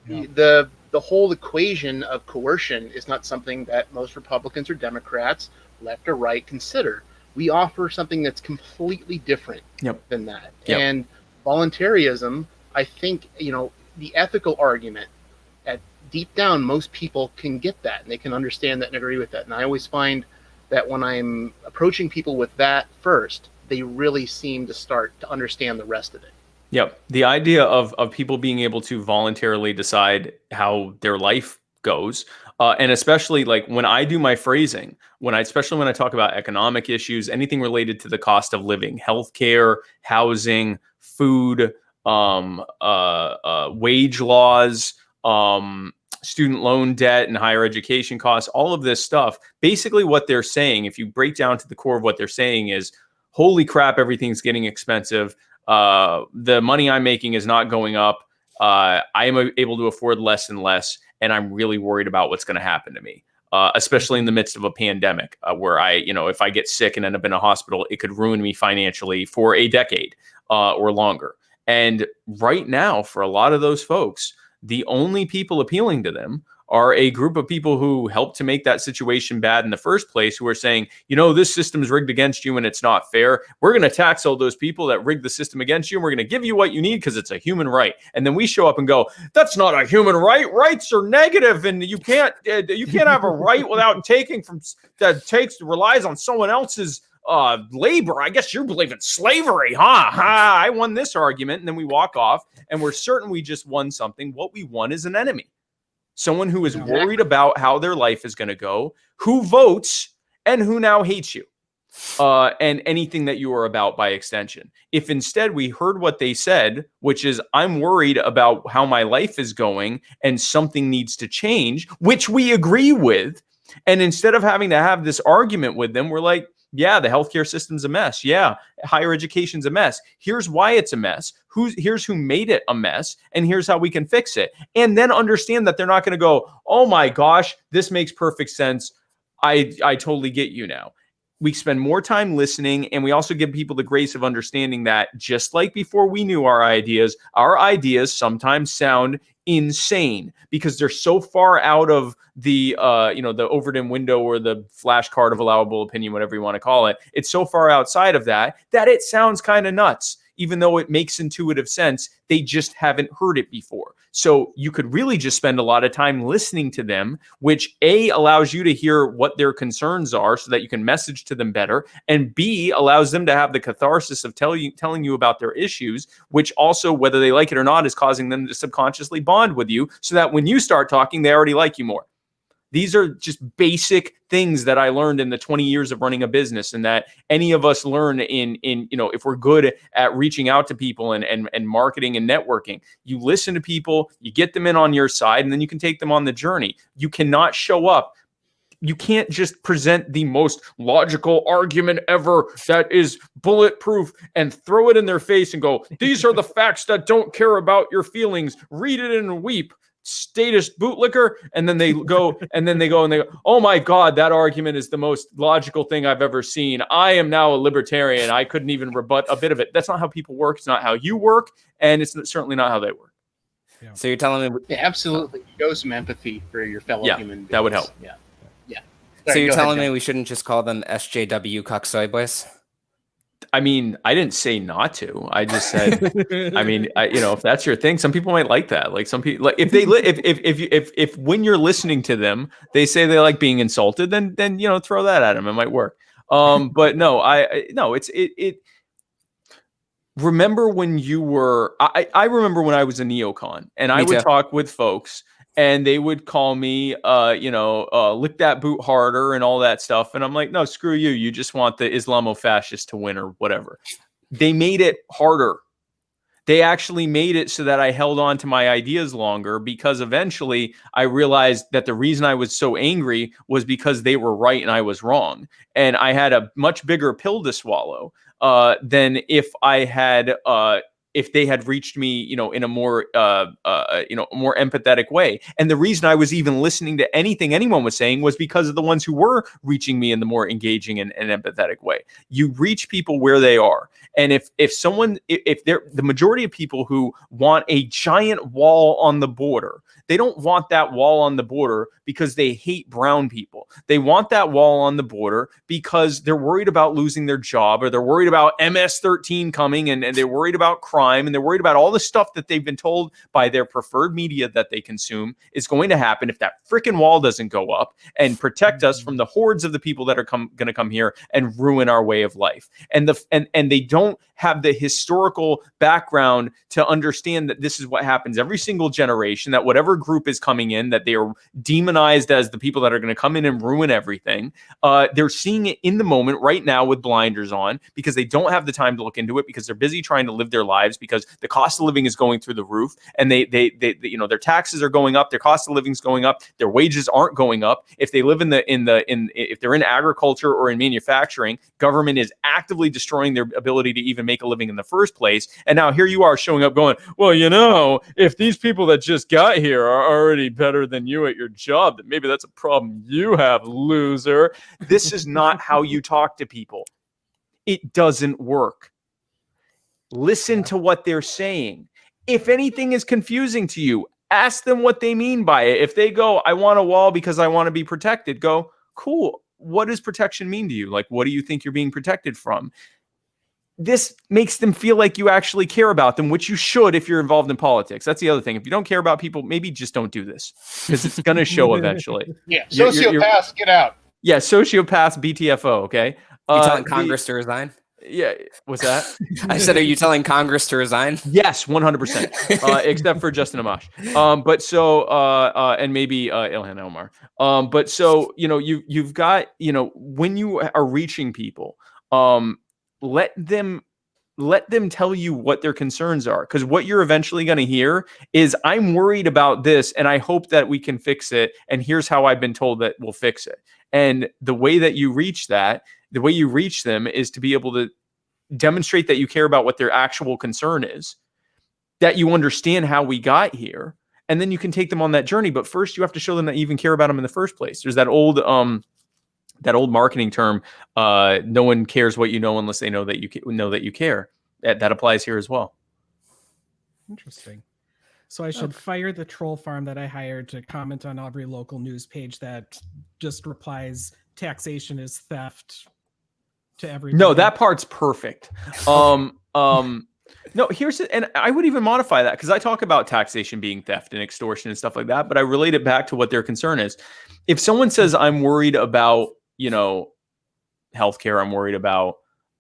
the whole equation of coercion is not something that most Republicans or Democrats, left or right, consider. We offer something that's completely different than that. Yep. And voluntarism, I think, the ethical argument, at deep down, most people can get that and they can understand that and agree with that. And I always find that when I'm approaching people with that first, they really seem to start to understand the rest of it. Yep. The idea of people being able to voluntarily decide how their life goes, and especially like when I do my phrasing, especially when I talk about economic issues, anything related to the cost of living, healthcare, housing, food, wage laws, student loan debt and higher education costs, all of this stuff. Basically what they're saying, if you break down to the core of what they're saying, is, holy crap, everything's getting expensive. The money I'm making is not going up. I am able to afford less and less, and I'm really worried about what's going to happen to me, especially in the midst of a pandemic, where if I get sick and end up in a hospital, it could ruin me financially for a decade or longer. And right now, for a lot of those folks, the only people appealing to them are a group of people who helped to make that situation bad in the first place, who are saying, this system's rigged against you and it's not fair. We're going to tax all those people that rigged the system against you, and we're going to give you what you need because it's a human right. And then we show up and go, that's not a human right. Rights are negative, and you can't have a right without taking from relies on someone else's labor. I guess you believe in slavery, huh? I won this argument. And then we walk off and we're certain we just won something. What we won is an enemy. Someone who is worried about how their life is going to go, who votes, and who now hates you, and anything that you are about by extension. If instead we heard what they said, which is, I'm worried about how my life is going and something needs to change, which we agree with, and instead of having to have this argument with them, we're like, yeah, the healthcare system's a mess. Yeah, higher education's a mess. Here's why it's a mess. Here's who made it a mess, and here's how we can fix it. And then understand that they're not going to go, oh my gosh, this makes perfect sense. I totally get you now. We spend more time listening, and we also give people the grace of understanding that just like before we knew our ideas sometimes sound insane because they're so far out of the the Overton window or the flashcard of allowable opinion, whatever you want to call it. It's so far outside of that it sounds kind of nuts. even though it makes intuitive sense. They just haven't heard it before. So you could really just spend a lot of time listening to them, which A, allows you to hear what their concerns are so that you can message to them better, and B, allows them to have the catharsis of telling you about their issues, which also, whether they like it or not, is causing them to subconsciously bond with you so that when you start talking, they already like you more. These are just basic things that I learned in the 20 years of running a business, and that any of us learn in if we're good at reaching out to people and marketing and networking. You listen to people, you get them in on your side, and then you can take them on the journey. You cannot show up. You can't just present the most logical argument ever that is bulletproof and throw it in their face and go, these are the facts that don't care about your feelings. Read it and weep. Statist bootlicker. And then they go, oh my God, that argument is the most logical thing I've ever seen. I am now a libertarian. I couldn't even rebut a bit of it. That's not how people work. It's not how you work. And it's certainly not how they work. Yeah. So you're telling me, Yeah, absolutely. Show some empathy for your fellow human beings. That would help. Yeah. so Sorry, you're go ahead, telling me John. we shouldn't just call them SJW cucksoy boys? I mean, I didn't say not to. I just said, I mean, if that's your thing, some people might like that. Like some people, like if when you're listening to them, they say they like being insulted, then throw that at them. It might work. But no, remember when you were? I remember when I was a neocon, and I would talk with folks, and they would call me, lick that boot harder and all that stuff. And I'm like, no, screw you. You just want the Islamo-fascists to win or whatever. They made it harder. They actually made it so that I held on to my ideas longer, because eventually I realized that the reason I was so angry was because they were right and I was wrong. And I had a much bigger pill to swallow than if I had if they had reached me, in a more, more empathetic way. And the reason I was even listening to anything anyone was saying was because of the ones who were reaching me in the more engaging and empathetic way. You reach people where they are. And if they're the majority of people who want a giant wall on the border, they don't want that wall on the border because they hate brown people. They want that wall on the border because they're worried about losing their job, or they're worried about MS-13 coming, and they're worried about crime, and they're worried about all the stuff that they've been told by their preferred media that they consume is going to happen if that freaking wall doesn't go up and protect us from the hordes of the people that are going to come here and ruin our way of life. And they don't have the historical background to understand that this is what happens every single generation, that whatever group is coming in, that they are demonized as the people that are going to come in and ruin everything. They're seeing it in the moment right now with blinders on, because they don't have the time to look into it, because they're busy trying to live their lives, because the cost of living is going through the roof, and they their taxes are going up, their cost of living is going up, their wages aren't going up. If they live if they're in agriculture or in manufacturing, government is actively destroying their ability to even make a living in the first place. And now here you are showing up going, well, if these people that just got here are already better than you at your job, then maybe that's a problem you have, loser. This is not how you talk to people. It doesn't work. Listen to what they're saying. If anything is confusing to you, ask them what they mean by it. If they go, I want a wall because I want to be protected, go, cool. What does protection mean to you? Like, what do you think you're being protected from? This makes them feel like you actually care about them, which you should if you're involved in politics. That's the other thing. If you don't care about people, maybe just don't do this, because it's going to show eventually. Yeah, sociopaths, get out. Yeah, sociopaths, BTFO, okay? You telling Congress to resign? Yeah, what's that? I said, are you telling Congress to resign? Yes, 100%, except for Justin Amash. And maybe Ilhan Omar. But so, you've got, when you are reaching people, let them tell you what their concerns are, because what you're eventually going to hear is, I'm worried about this and I hope that we can fix it, and here's how I've been told that we'll fix it. And the way that you reach them is to be able to demonstrate that you care about what their actual concern is, that you understand how we got here, and then you can take them on that journey. But first you have to show them that you even care about them in the first place. There's that old marketing term, no one cares what you know unless they know that you care. That applies here as well. Interesting. So I should fire the troll farm that I hired to comment on every local news page that just replies, taxation is theft, to every. No, that part's perfect. No, and I would even modify that because I talk about taxation being theft and extortion and stuff like that, but I relate it back to what their concern is. If someone says, I'm worried about, healthcare, I'm worried about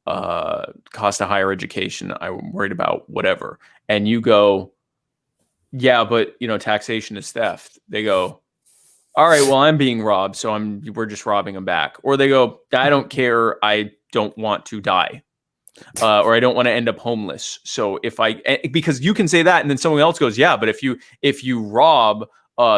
cost of higher education, I'm worried about whatever, and you go, yeah, but taxation is theft. They go, all right, well, I'm being robbed, so we're just robbing them back. Or they go, I don't care, I don't want to die. Or I don't want to end up homeless. So because you can say that, and then someone else goes, yeah, but if you rob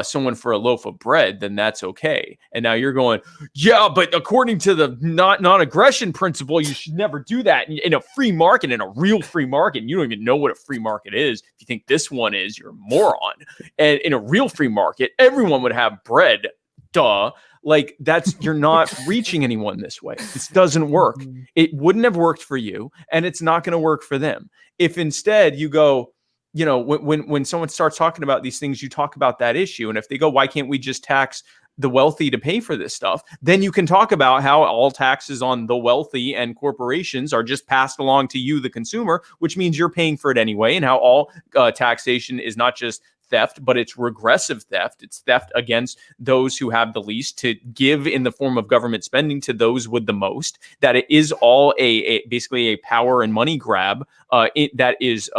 someone for a loaf of bread, then that's okay. And now you're going, yeah, but according to the non-aggression principle, you should never do that in a free market, in a real free market. You don't even know what a free market is. If you think this one is, you're a moron. And in a real free market, everyone would have bread. Duh. Like you're not reaching anyone this way. This doesn't work. It wouldn't have worked for you, and it's not going to work for them. If instead you go, when someone starts talking about these things, you talk about that issue. And if they go, why can't we just tax the wealthy to pay for this stuff? Then you can talk about how all taxes on the wealthy and corporations are just passed along to you, the consumer, which means you're paying for it anyway. And how all taxation is not just theft, but it's regressive theft. It's theft against those who have the least to give in the form of government spending to those with the most. That it is all basically a power and money grab that is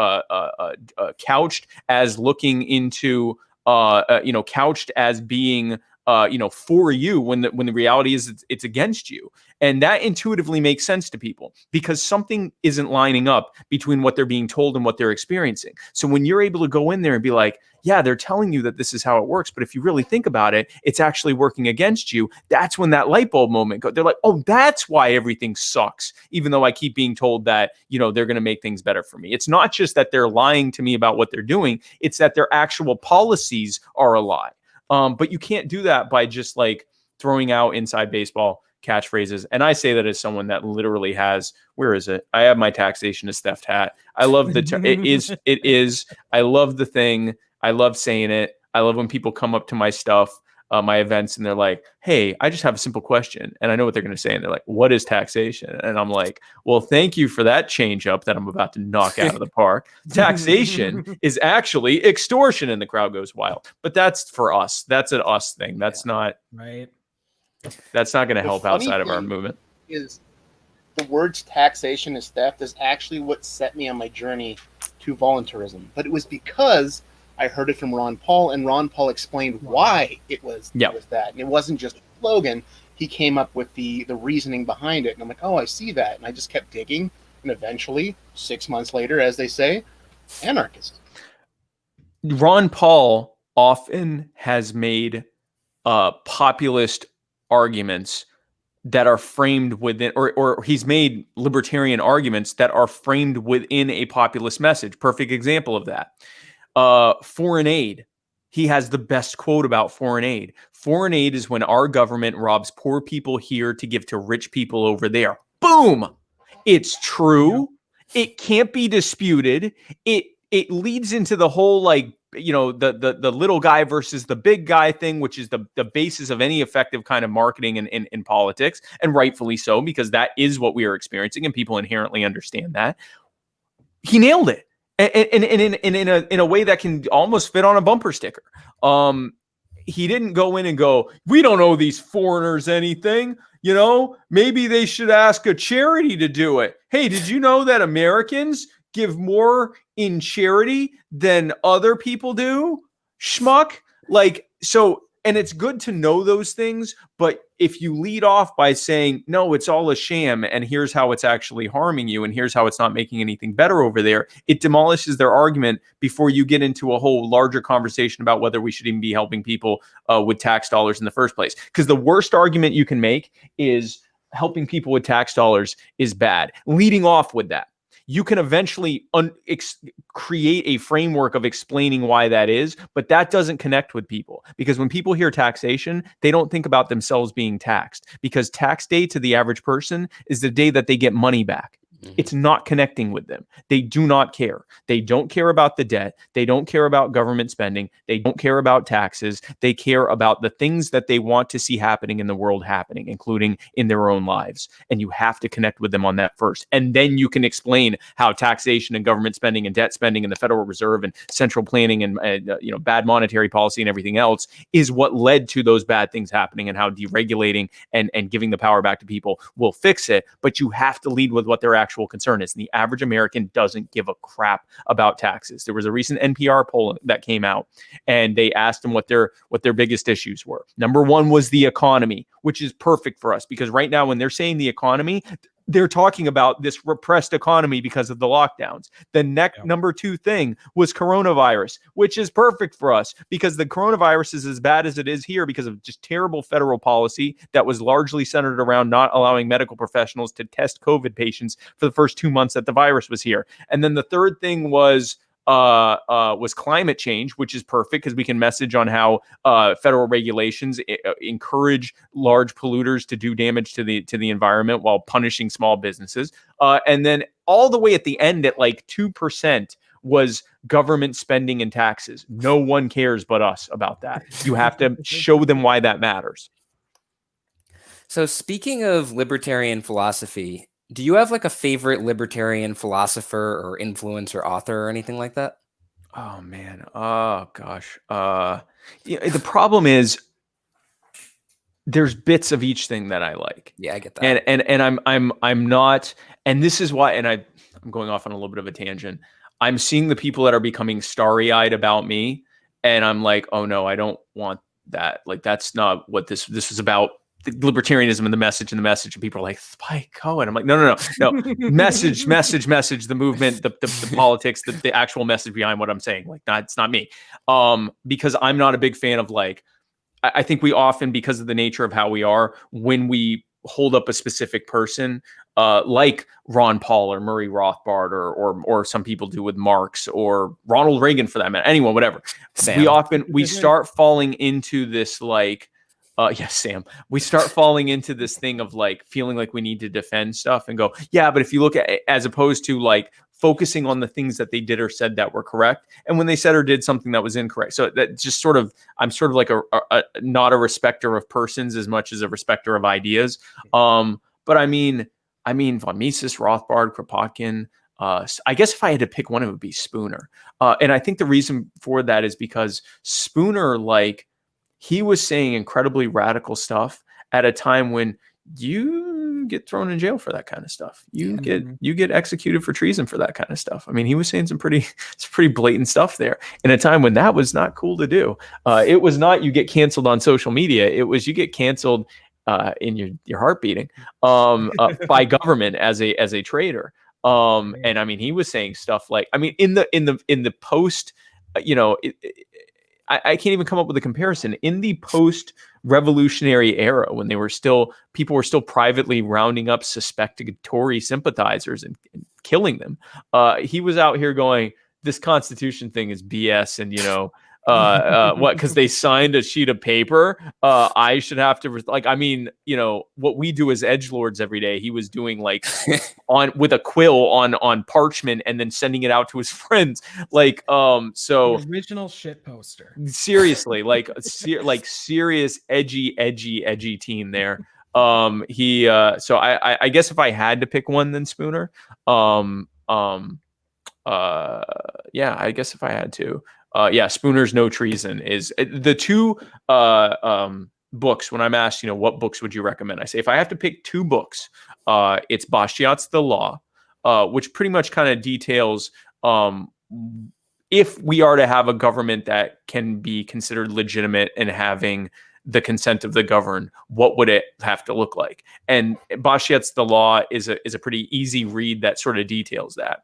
couched as looking into couched as being for you when the reality is it's against you. And that intuitively makes sense to people because something isn't lining up between what they're being told and what they're experiencing. So when you're able to go in there and be like, yeah, they're telling you that this is how it works, but if you really think about it, it's actually working against you. That's when that light bulb moment goes. They're like, oh, that's why everything sucks, even though I keep being told that, they're going to make things better for me. It's not just that they're lying to me about what they're doing. It's that their actual policies are a lie. But you can't do that by just like throwing out inside baseball catchphrases. And I say that as someone that literally has, where is it? I have my taxation is theft hat. I love it is. I love the thing. I love saying it. I love when people come up to my stuff, my events, and they're like, hey, I just have a simple question. And I know what they're going to say. And they're like, what is taxation? And I'm like, well, thank you for that change up that I'm about to knock out of the park. Taxation is actually extortion. And the crowd goes wild. But that's for us. That's an us thing. That's not right. That's not going to help outside of our movement. Is the words taxation is theft is actually what set me on my journey to voluntarism. But it was because I heard it from Ron Paul, and Ron Paul explained why it was that. And it wasn't just a slogan. He came up with the reasoning behind it. And I'm like, oh, I see that. And I just kept digging. And eventually, 6 months later, as they say, anarchist. Ron Paul often has made populist arguments that are framed within, or he's made libertarian arguments that are framed within a populist message. Perfect example of that. Foreign aid. He has the best quote about foreign aid. Foreign aid is when our government robs poor people here to give to rich people over there. Boom. It's true. It can't be disputed. It leads into the whole the little guy versus the big guy thing, which is the basis of any effective kind of marketing in politics, and rightfully so, because that is what we are experiencing, and people inherently understand that. He nailed it, and in a way that can almost fit on a bumper sticker. He didn't go in and go, we don't owe these foreigners anything. Maybe they should ask a charity to do it. Hey, did you know that Americans give more in charity than other people do? Schmuck. And it's good to know those things, but if you lead off by saying, no, it's all a sham, and here's how it's actually harming you, and here's how it's not making anything better over there, it demolishes their argument before you get into a whole larger conversation about whether we should even be helping people with tax dollars in the first place. Because the worst argument you can make is helping people with tax dollars is bad. Leading off with that, you can eventually create a framework of explaining why that is, but that doesn't connect with people, because when people hear taxation, they don't think about themselves being taxed, because tax day to the average person is the day that they get money back. It's not connecting with them. They do not care. They don't care about the debt. They don't care about government spending. They don't care about taxes. They care about the things that they want to see happening in the world happening, including in their own lives. And you have to connect with them on that first. And then you can explain how taxation and government spending and debt spending and the Federal Reserve and central planning and bad monetary policy and everything else is what led to those bad things happening, and how deregulating and giving the power back to people will fix it. But you have to lead with what their actual concern is. And the average American doesn't give a crap about taxes. There was a recent NPR poll that came out, and they asked them what their biggest issues were. Number one was the economy, which is perfect for us, because right now when they're saying the economy, they're talking about this repressed economy because of the lockdowns. The next number two thing was coronavirus, which is perfect for us because the coronavirus is as bad as it is here because of just terrible federal policy that was largely centered around not allowing medical professionals to test COVID patients for the first 2 months that the virus was here. And then the third thing was climate change, which is perfect because we can message on how federal regulations encourage large polluters to do damage to the environment while punishing small businesses. And then all the way at the end at like 2% was government spending and taxes. No one cares but us about that. You have to show them why that matters. So speaking of libertarian philosophy, do you have like a favorite libertarian philosopher or influencer, author, or anything like that? Oh man. Oh gosh. The problem is there's bits of each thing that I like. Yeah, I get that. And I'm not, and this is why, and I'm going off on a little bit of a tangent. I'm seeing the people that are becoming starry-eyed about me, and I'm like, oh no, I don't want that. Like that's not what this is about. The libertarianism and the message, and people are like, Spike Cohen. I'm like, no. message, the movement, the politics, the actual message behind what I'm saying. Like, it's not me. Because I'm not a big fan of like, I think we often, because of the nature of how we are, when we hold up a specific person, like Ron Paul or Murray Rothbard or some people do with Marx or Ronald Reagan for that matter, anyone, whatever. We start falling into this like, yes, Sam. We start falling into this thing of like feeling like we need to defend stuff and go, yeah, but if you look at it, as opposed to like focusing on the things that they did or said that were correct, and when they said or did something that was incorrect. So that just sort of, I'm sort of like a not a respecter of persons as much as a respecter of ideas. But I mean, von Mises, Rothbard, Kropotkin. I guess if I had to pick one, it would be Spooner. And I think the reason for that is because Spooner, like, he was saying incredibly radical stuff at a time when you get thrown in jail for that kind of stuff. You get executed for treason for that kind of stuff. I mean, he was saying some pretty blatant stuff there in a time when that was not cool to do. It was not you get canceled on social media. It was you get canceled in your heart beating by government as a traitor. And I mean, he was saying stuff like, I mean, in the post, I can't even come up with a comparison. In the post-revolutionary era, when people were still privately rounding up suspected Tory sympathizers and killing them, he was out here going, "This Constitution thing is BS," and what? Because they signed a sheet of paper. I should have to what we do as edgelords every day. He was doing like with a quill on parchment and then sending it out to his friends. Like, so the original shit poster. Seriously, serious edgy teen there. So I guess if I had to pick one, then Spooner. I guess if I had to. Spooner's No Treason is the two books. When I'm asked, what books would you recommend? I say, if I have to pick two books, it's Bastiat's The Law, which pretty much kind of details if we are to have a government that can be considered legitimate and having the consent of the governed, what would it have to look like? And Bastiat's The Law is a pretty easy read that sort of details that.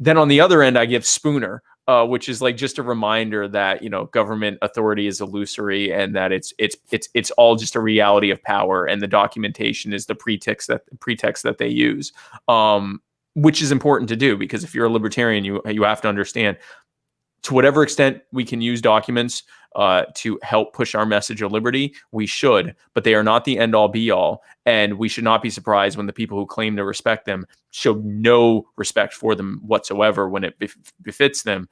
Then on the other end, I give Spooner, which is like just a reminder that government authority is illusory and that it's all just a reality of power, and the documentation is the pretext that they use, which is important to do, because if you're a libertarian, you have to understand to whatever extent we can use documents to help push our message of liberty, we should, but they are not the end all be all. And we should not be surprised when the people who claim to respect them show no respect for them whatsoever when it befits them,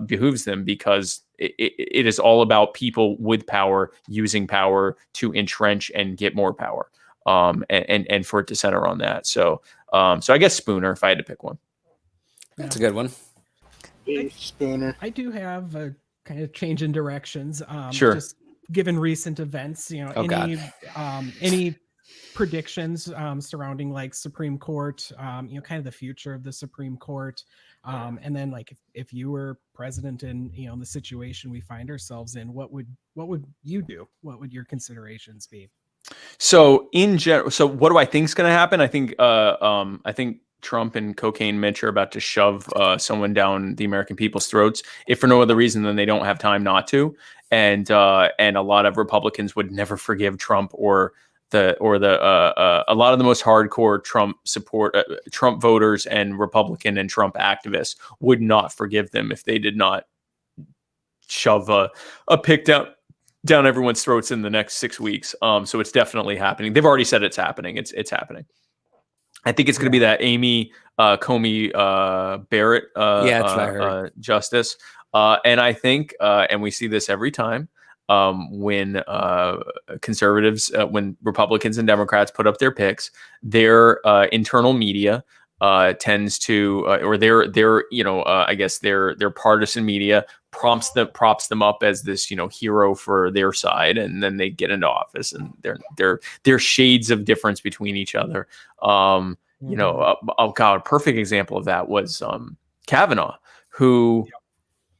behooves them, because it is all about people with power using power to entrench and get more power, and for it to center on that. So I guess Spooner, if I had to pick one. That's a good one. Spooner. I do have a kind of change in directions. Sure. Just given recent events, any predictions surrounding like Supreme Court, kind of the future of the Supreme Court, and then like if you were president and in the situation we find ourselves in, what would you do? What would your considerations be? So in general, so what do I think is going to happen? I think Trump and Cocaine Mitch are about to shove someone down the American people's throats, if for no other reason than they don't have time not to. And a lot of Republicans would never forgive Trump or a lot of the most hardcore Trump voters and Republican and Trump activists would not forgive them if they did not shove a pick down everyone's throats in the next 6 weeks. So it's definitely happening. They've already said it's happening. It's happening. I think it's going to be that Amy Comey Barrett that's what I heard. justice. And I think, and we see this every time, when conservatives, when Republicans and Democrats put up their picks, their internal media tends to, or I guess their partisan media props them up as this, hero for their side, and then they get into office, and they're shades of difference between each other. Oh God, a perfect example of that was Kavanaugh, who.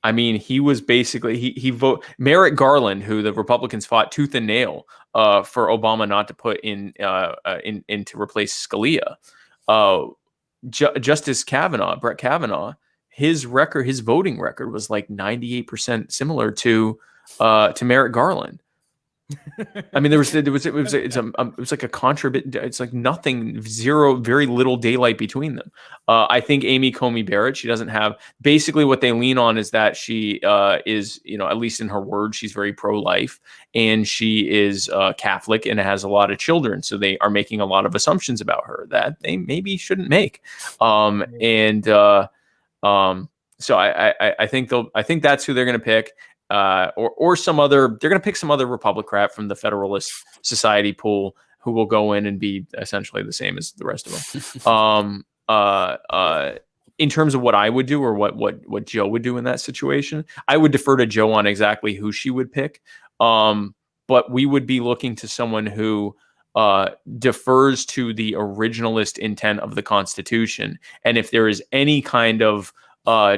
I mean, he was basically he vote Merrick Garland, who the Republicans fought tooth and nail for Obama not to put in to replace Scalia. Justice Brett Kavanaugh, his voting record was like 98% similar to Merrick Garland. I mean, it was like a contraband. It's like nothing, zero, very little daylight between them. I think Amy Comey Barrett, she doesn't have, basically what they lean on is that she is, at least in her words, she's very pro-life, and she is Catholic and has a lot of children. So they are making a lot of assumptions about her that they maybe shouldn't make. So I think that's who they're going to pick. Or some other, they're going to pick some other Republican from the Federalist Society pool who will go in and be essentially the same as the rest of them. In terms of what I would do or what Joe would do in that situation, I would defer to Joe on exactly who she would pick. But we would be looking to someone who defers to the originalist intent of the Constitution. And if there is any kind of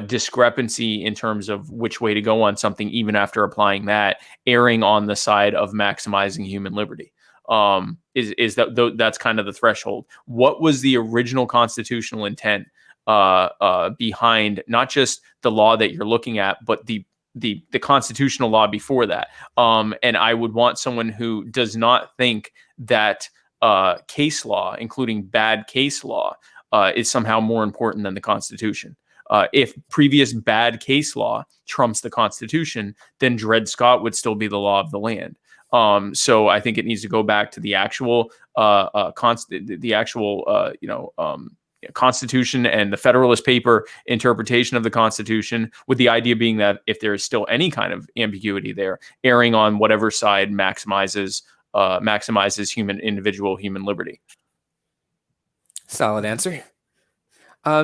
discrepancy in terms of which way to go on something, even after applying that, erring on the side of maximizing human liberty, that's kind of the threshold. What was the original constitutional intent behind not just the law that you're looking at, but the constitutional law before that? And I would want someone who does not think that case law, including bad case law, is somehow more important than the Constitution. If previous bad case law trumps the Constitution, then Dred Scott would still be the law of the land. So I think it needs to go back to the actual Constitution and the Federalist Paper interpretation of the Constitution, with the idea being that if there is still any kind of ambiguity there, erring on whatever side maximizes individual human liberty. Solid answer.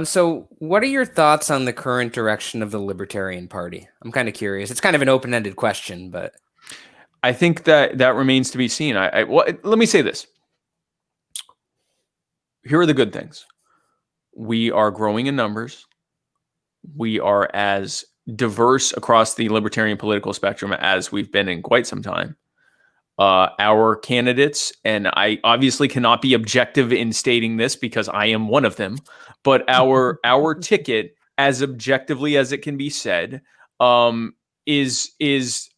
So what are your thoughts on the current direction of the Libertarian Party? I'm kind of curious. It's kind of an open-ended question, but I think that remains to be seen. Let me say this. Here are the good things. We are growing in numbers. We are as diverse across the libertarian political spectrum as we've been in quite some time. Our candidates, and I obviously cannot be objective in stating this because I am one of them, but our ticket, as objectively as it can be said, is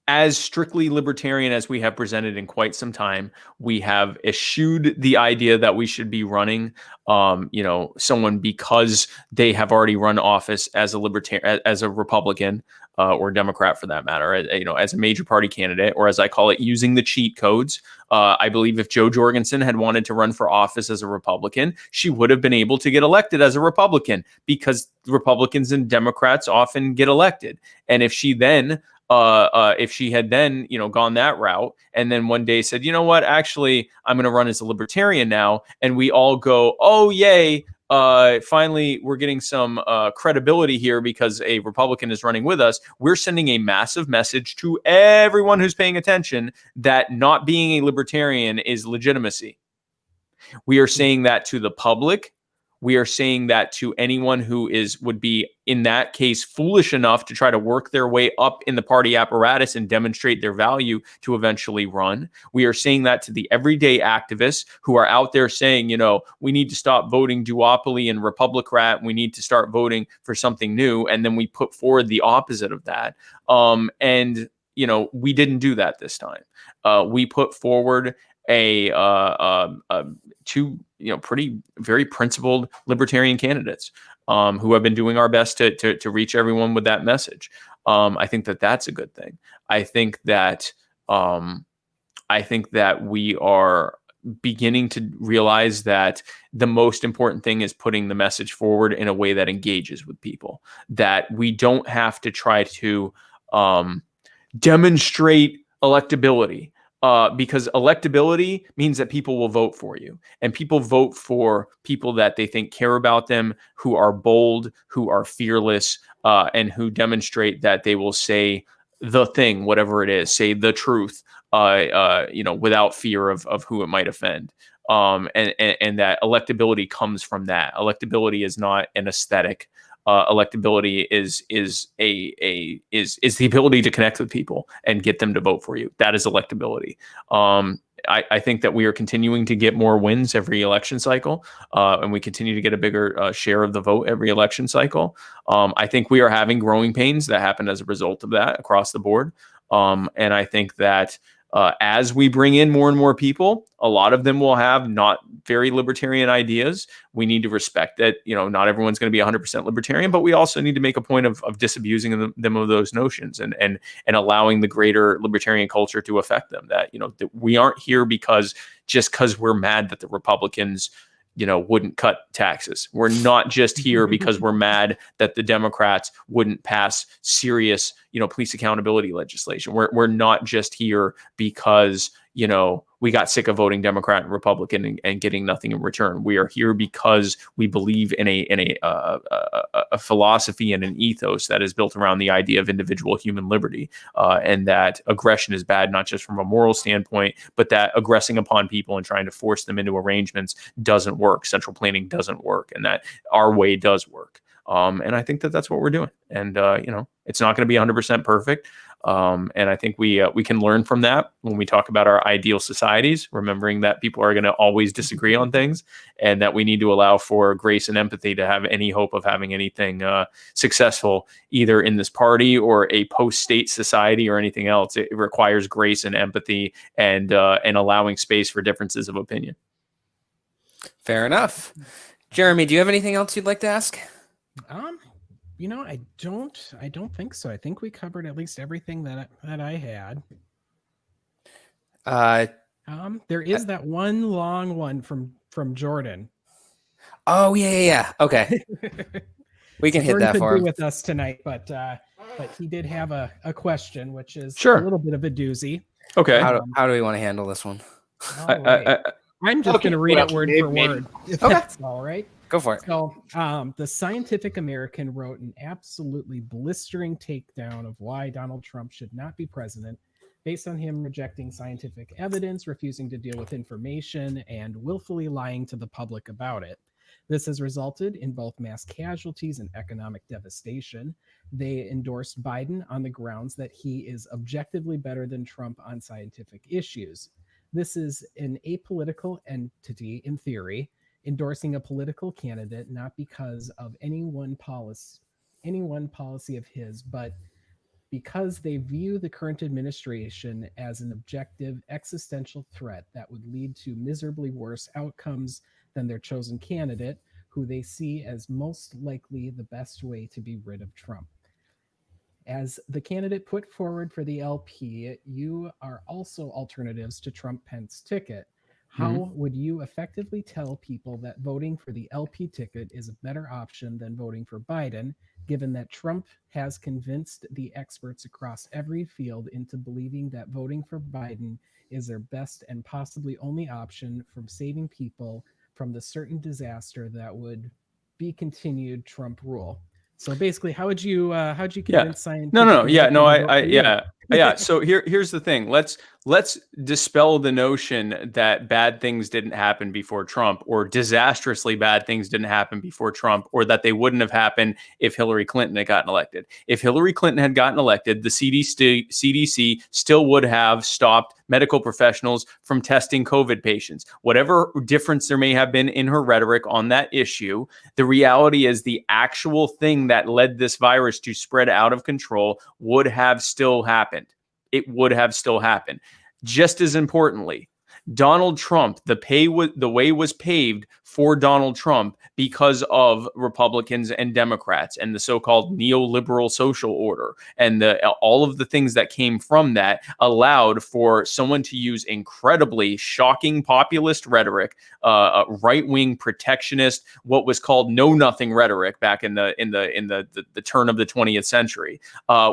as strictly libertarian as we have presented in quite some time. We have eschewed the idea that we should be running, someone because they have already run office as a libertarian, as a Republican, or Democrat for that matter, as a major party candidate, or as I call it, using the cheat codes. I believe if Jo Jorgensen had wanted to run for office as a Republican, she would have been able to get elected as a Republican, because Republicans and Democrats often get elected. And if she then if she had then, gone that route, and then one day said, you know what, actually, I'm going to run as a libertarian now, and we all go, oh, yay, finally, we're getting some credibility here because a Republican is running with us. We're sending a massive message to everyone who's paying attention that not being a libertarian is legitimacy. We are saying that to the public. We are saying that to anyone who would be, in that case, foolish enough to try to work their way up in the party apparatus and demonstrate their value to eventually run. We are saying that to the everyday activists who are out there saying, we need to stop voting duopoly and Republicrat. We need to start voting for something new. And then we put forward the opposite of that. We didn't do that this time. We put forward two very principled libertarian candidates who have been doing our best to reach everyone with that message. I think that that's a good thing. I think that we are beginning to realize that the most important thing is putting the message forward in a way that engages with people, that we don't have to try to demonstrate electability. Because electability means that people will vote for you, and people vote for people that they think care about them, who are bold, who are fearless, and who demonstrate that they will say the thing, whatever it is, say the truth, without fear of who it might offend. And that electability comes from that. Electability is not an aesthetic. Electability is the ability to connect with people and get them to vote for you. That is electability. I think that we are continuing to get more wins every election cycle, and we continue to get a bigger share of the vote every election cycle. I think we are having growing pains that happen as a result of that across the board. And I think that as we bring in more and more people, a lot of them will have not very libertarian ideas. We need to respect that, not everyone's going to be 100% libertarian, but we also need to make a point of disabusing them of those notions and allowing the greater libertarian culture to affect them. That, that we aren't here because we're mad that the Republicans wouldn't cut taxes. We're not just here because we're mad that the Democrats wouldn't pass serious, police accountability legislation. We're not just here because, we got sick of voting Democrat and Republican and getting nothing in return. We are here because we believe in a philosophy and an ethos that is built around the idea of individual human liberty, and that aggression is bad, not just from a moral standpoint, but that aggressing upon people and trying to force them into arrangements doesn't work. Central planning doesn't work, and that our way does work. And I think that that's what we're doing. And, it's not going to be 100% perfect. And I think we can learn from that when we talk about our ideal societies, remembering that people are going to always disagree on things, and that we need to allow for grace and empathy to have any hope of having anything successful, either in this party or a post-state society or anything else. It requires grace and empathy and allowing space for differences of opinion. Fair enough. Jeremy, do you have anything else you'd like to ask? I don't think so. I think we covered at least everything that I had. There is that one long one from Jordan. Oh yeah. Okay. We can hit that for him with us tonight, but he did have a question, which is sure a little bit of a doozy. Okay. How do we want to handle this one? I'm just going to read it word for word. If that's all right. Go for it. So, the Scientific American wrote an absolutely blistering takedown of why Donald Trump should not be president, based on him rejecting scientific evidence, refusing to deal with information, and willfully lying to the public about it. This has resulted in both mass casualties and economic devastation. They endorsed Biden on the grounds that he is objectively better than Trump on scientific issues. This is an apolitical entity in theory, endorsing a political candidate not because of any one policy of his, but because they view the current administration as an objective existential threat that would lead to miserably worse outcomes than their chosen candidate, who they see as most likely the best way to be rid of Trump. As the candidate put forward for the LP, you are also alternatives to Trump-Pence ticket. How would you effectively tell people that voting for the LP ticket is a better option than voting for Biden, given that Trump has convinced the experts across every field into believing that voting for Biden is their best and possibly only option from saving people from the certain disaster that would be continued Trump rule? So basically, how'd you convince scientific? So here's the thing. Let's dispel the notion that bad things didn't happen before Trump, or disastrously bad things didn't happen before Trump, or that they wouldn't have happened if Hillary Clinton had gotten elected. If Hillary Clinton had gotten elected, the CDC still would have stopped medical professionals from testing COVID patients. Whatever difference there may have been in her rhetoric on that issue, the reality is the actual thing that led this virus to spread out of control would have still happened. It would have still happened. Just as importantly, Donald Trump, the way was paved for Donald Trump because of Republicans and Democrats and the so-called neoliberal social order, and all of the things that came from that allowed for someone to use incredibly shocking populist rhetoric, right-wing protectionist, what was called know-nothing rhetoric back in the turn of the 20th century,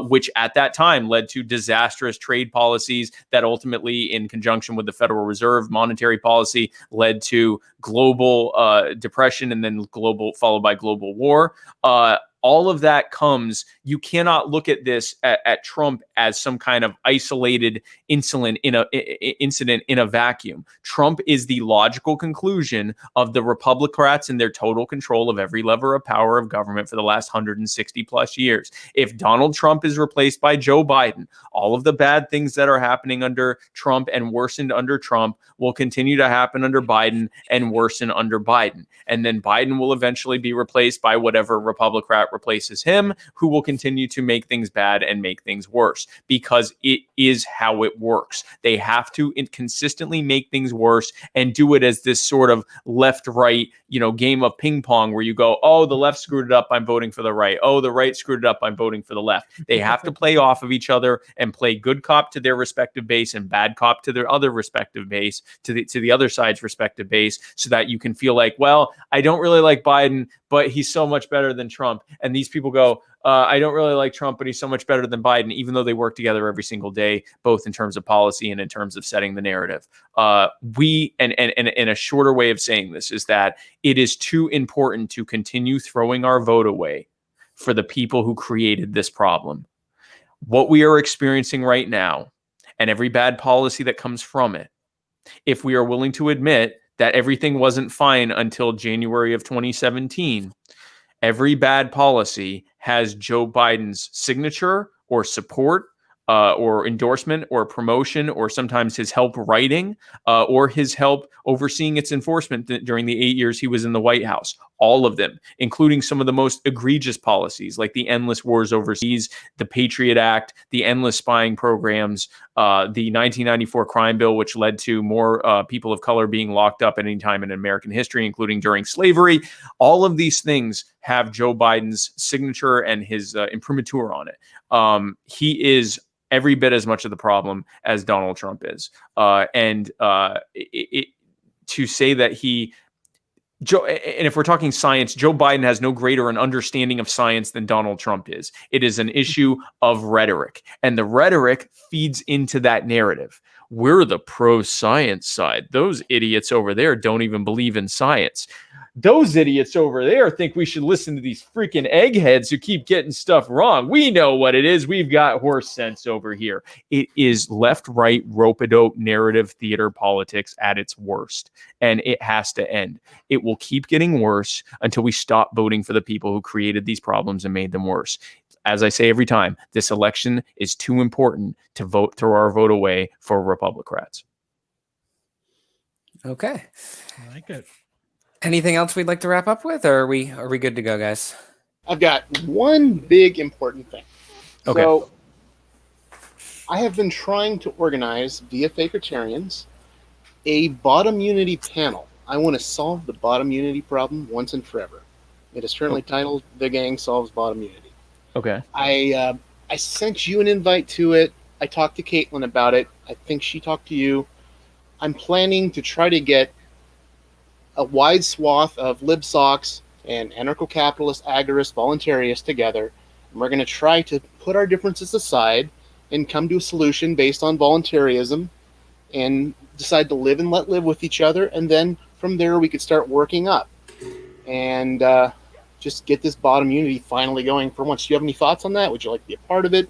which at that time led to disastrous trade policies that ultimately, in conjunction with the Federal Reserve monetary policy, led to global depression and then followed by global war. All of that comes, you cannot look at this at Trump as some kind of isolated incident in a vacuum. Trump is the logical conclusion of the Republicans and their total control of every lever of power of government for the last 160 plus years. If Donald Trump is replaced by Joe Biden, all of the bad things that are happening under Trump and worsened under Trump will continue to happen under Biden and worsen under Biden. And then Biden will eventually be replaced by whatever Republican replaces him, who will continue to make things bad and make things worse, because it is how it works. They have to consistently make things worse and do it as this sort of left-right, game of ping pong where you go, oh, the left screwed it up, I'm voting for the right. Oh, the right screwed it up, I'm voting for the left. They have to play off of each other and play good cop to their respective base and bad cop to their other respective base, to the other side's respective base, so that you can feel like, well, I don't really like Biden, but he's so much better than Trump. And these people go, I don't really like Trump, but he's so much better than Biden, even though they work together every single day, both in terms of policy and in terms of setting the narrative. And a shorter way of saying this is that it is too important to continue throwing our vote away for the people who created this problem. What we are experiencing right now, and every bad policy that comes from it, if we are willing to admit that everything wasn't fine until January of 2017, every bad policy has Joe Biden's signature or support or endorsement or promotion, or sometimes his help writing or his help overseeing its enforcement during the 8 years he was in the White House. All of them, including some of the most egregious policies like the endless wars overseas, the Patriot Act, the endless spying programs, the 1994 crime bill, which led to more people of color being locked up at any time in American history, including during slavery. All of these things have Joe Biden's signature and his imprimatur on it. He is every bit as much of the problem as Donald Trump is. To say that and if we're talking science, Joe Biden has no greater an understanding of science than Donald Trump is. It is an issue of rhetoric, and the rhetoric feeds into that narrative. We're the pro-science side. Those idiots over there don't even believe in science. Those idiots over there think we should listen to these freaking eggheads who keep getting stuff wrong. We know what it is. We've got horse sense over here. It is left-right, rope-a-dope narrative theater politics at its worst, and it has to end. It will keep getting worse until we stop voting for the people who created these problems and made them worse. As I say every time, this election is too important to throw our vote away for Republicans. Okay. I like it. Anything else we'd like to wrap up with, or are we good to go, guys? I've got one big important thing. Okay. So I have been trying to organize via Fakertarians a bottom unity panel. I want to solve the bottom unity problem once and forever. It is currently titled "The Gang Solves Bottom Unity." Okay. I sent you an invite to it. I talked to Caitlin about it. I think she talked to you. I'm planning to try to get a wide swath of libsocs and anarcho-capitalist, agorists, voluntarists together. And we're going to try to put our differences aside and come to a solution based on voluntarism and decide to live and let live with each other. And then from there, we could start working up and just get this bottom unity finally going for once. Do you have any thoughts on that? Would you like to be a part of it?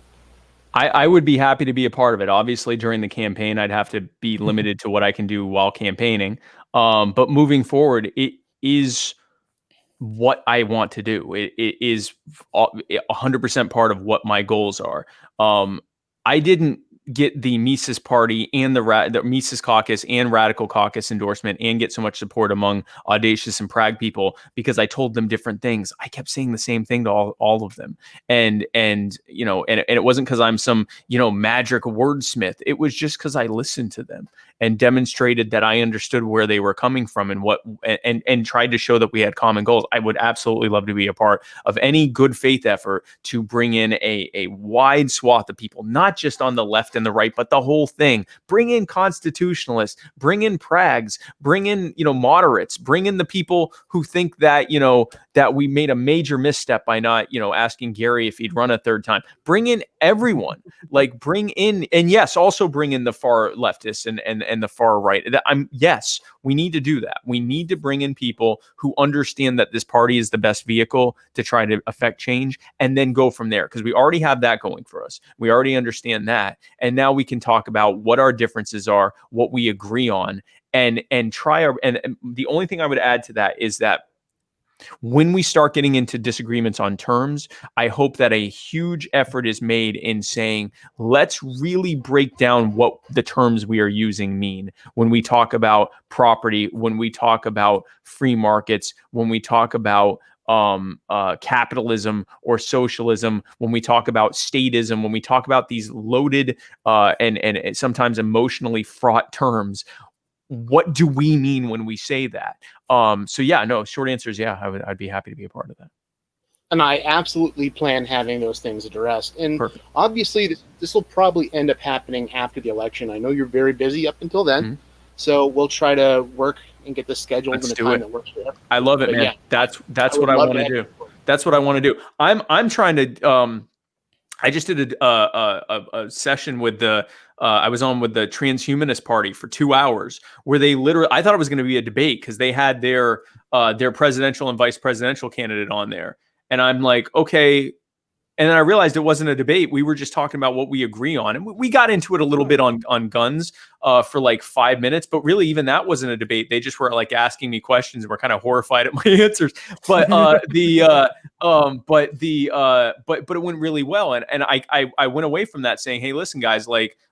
I would be happy to be a part of it. Obviously, during the campaign, I'd have to be limited to what I can do while campaigning. But moving forward, it is what I want to do. It is 100% part of what my goals are. I didn't get the Mises Party and the Mises Caucus and Radical Caucus endorsement and get so much support among Audacious and Prague people because I told them different things. I kept saying the same thing to all of them. And it wasn't because I'm some, magic wordsmith. It was just because I listened to them and demonstrated that I understood where they were coming from and tried to show that we had common goals. I would absolutely love to be a part of any good faith effort to bring in a wide swath of people, not just on the left and the right, but the whole thing. Bring in constitutionalists, bring in Prags, bring in, moderates, bring in the people who think that, that we made a major misstep by not, asking Gary if he'd run a third time. Bring in everyone, bring in, and yes, also bring in the far leftists and the far right. Yes, we need to do that. We need to bring in people who understand that this party is the best vehicle to try to affect change and then go from there. Because we already have that going for us. We already understand that. And now we can talk about what our differences are, what we agree on, and try and the only thing I would add to that is that when we start getting into disagreements on terms, I hope that a huge effort is made in saying, let's really break down what the terms we are using mean when we talk about property, when we talk about free markets, when we talk about capitalism or socialism, when we talk about statism, when we talk about these loaded and sometimes emotionally fraught terms. What do we mean when we say that? Short answer is yeah, I'd be happy to be a part of that. And I absolutely plan having those things addressed. And Perfect. Obviously, this will probably end up happening after the election. I know you're very busy up until then, so we'll try to work and get this scheduled in a time that works for everyone. I love it, man. Yeah, that's what I want to do. That's what I want to do. I'm trying to. I just did a session with the. I was on with the Transhumanist Party for 2 hours, where they literally. I thought it was going to be a debate because they had their presidential and vice presidential candidate on there, and I'm like, okay. And then I realized it wasn't a debate. We were just talking about what we agree on. And we got into it a little bit on guns for like 5 minutes. But really, even that wasn't a debate. They just were like asking me questions and were kind of horrified at my answers. But it went really well. And I went away from that saying, hey, listen, guys,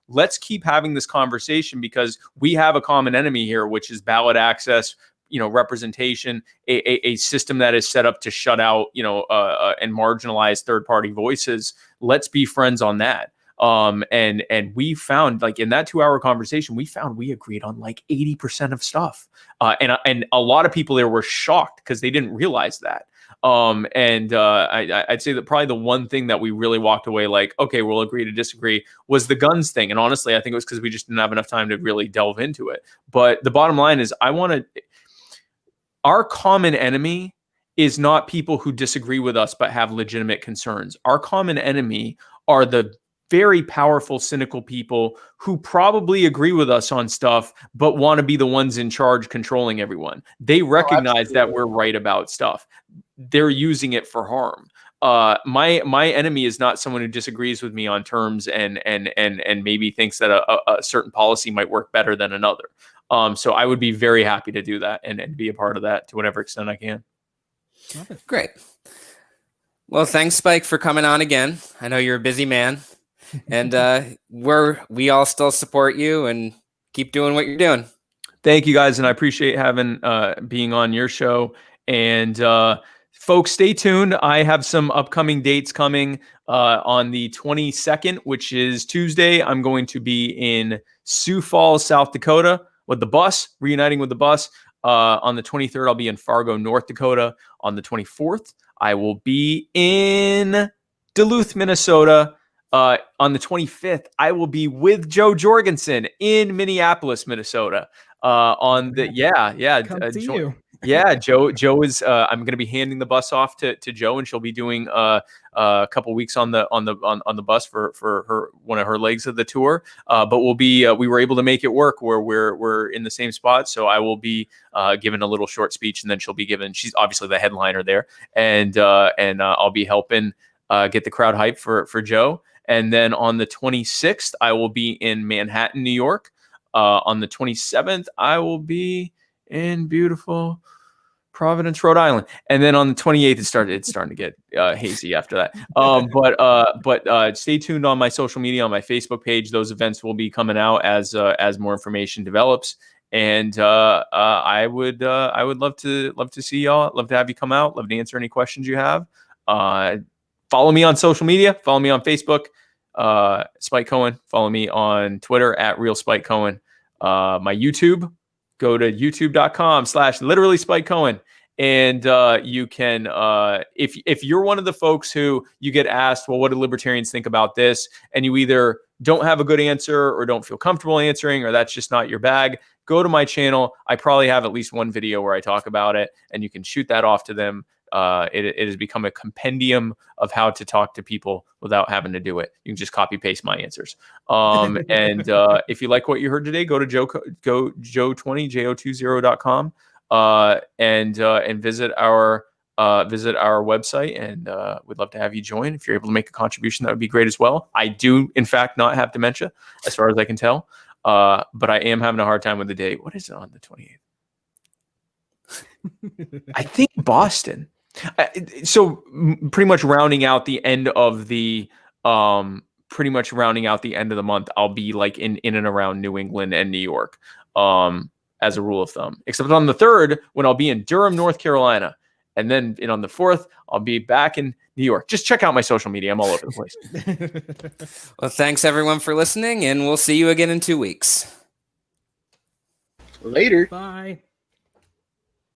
let's keep having this conversation because we have a common enemy here, which is ballot access, representation, a system that is set up to shut out, and marginalize third-party voices. Let's be friends on that. And we found, in that 2-hour conversation, we agreed on 80% of stuff. And a lot of people there were shocked because they didn't realize that. I'd say that probably the one thing that we really walked away okay, we'll agree to disagree was the guns thing. And honestly, I think it was because we just didn't have enough time to really delve into it. But the bottom line is our common enemy is not people who disagree with us but have legitimate concerns. Our common enemy are the very powerful, cynical people who probably agree with us on stuff but want to be the ones in charge controlling everyone. They recognize that we're right about stuff. They're using it for harm. My enemy is not someone who disagrees with me on terms and maybe thinks that a certain policy might work better than another. So I would be very happy to do that and be a part of that to whatever extent I can. Great. Well, thanks, Spike, for coming on again. I know you're a busy man, and we all still support you and keep doing what you're doing. Thank you, guys, and I appreciate being on your show. And folks, stay tuned. I have some upcoming dates coming on the 22nd, which is Tuesday. I'm going to be in Sioux Falls, South Dakota with the bus, reuniting with the bus. On the 23rd, I'll be in Fargo, North Dakota. On the 24th, I will be in Duluth, Minnesota. On the 25th, I will be with Joe Jorgensen in Minneapolis, Minnesota. On the Come see you. Yeah, Joe is. I'm going to be handing the bus off to Joe, and she'll be doing a couple weeks on the bus for her one of her legs of the tour. But we were able to make it work where we're in the same spot. So I will be giving a little short speech, and then she'll be given. She's obviously the headliner there, and I'll be helping get the crowd hyped for Joe. And then on the 26th, I will be in Manhattan, New York. On the 27th, I will be in beautiful Providence, Rhode Island. And then on the 28th, it's starting to get hazy after that. But stay tuned on my social media, on my Facebook page. Those events will be coming out as more information develops. And I would love to see y'all. Love to have you come out. Love to answer any questions you have. Follow me on social media. Follow me on Facebook, Spike Cohen. Follow me on Twitter at Real Spike Cohen. My YouTube, go to youtube.com/literally Spike Cohen. And you can, if you're one of the folks who you get asked, well, what do libertarians think about this? And you either don't have a good answer or don't feel comfortable answering, or that's just not your bag, go to my channel. I probably have at least one video where I talk about it, and you can shoot that off to them. It has become a compendium of how to talk to people without having to do it. You can just copy paste my answers. And if you like what you heard today, go to joe20 and visit our website, and we'd love to have you join. If you're able to make a contribution, that would be great as well. I do, in fact, not have dementia, as far as I can tell, but I am having a hard time with the date. What is it on the 28th? I think Boston. So pretty much rounding out the end of the month, I'll be like in and around New England and New York, as a rule of thumb, except on the 3rd when I'll be in Durham, North Carolina. And then on the 4th, I'll be back in New York. Just check out my social media. I'm all over the place. Well, thanks everyone for listening, and we'll see you again in 2 weeks. Later. Bye.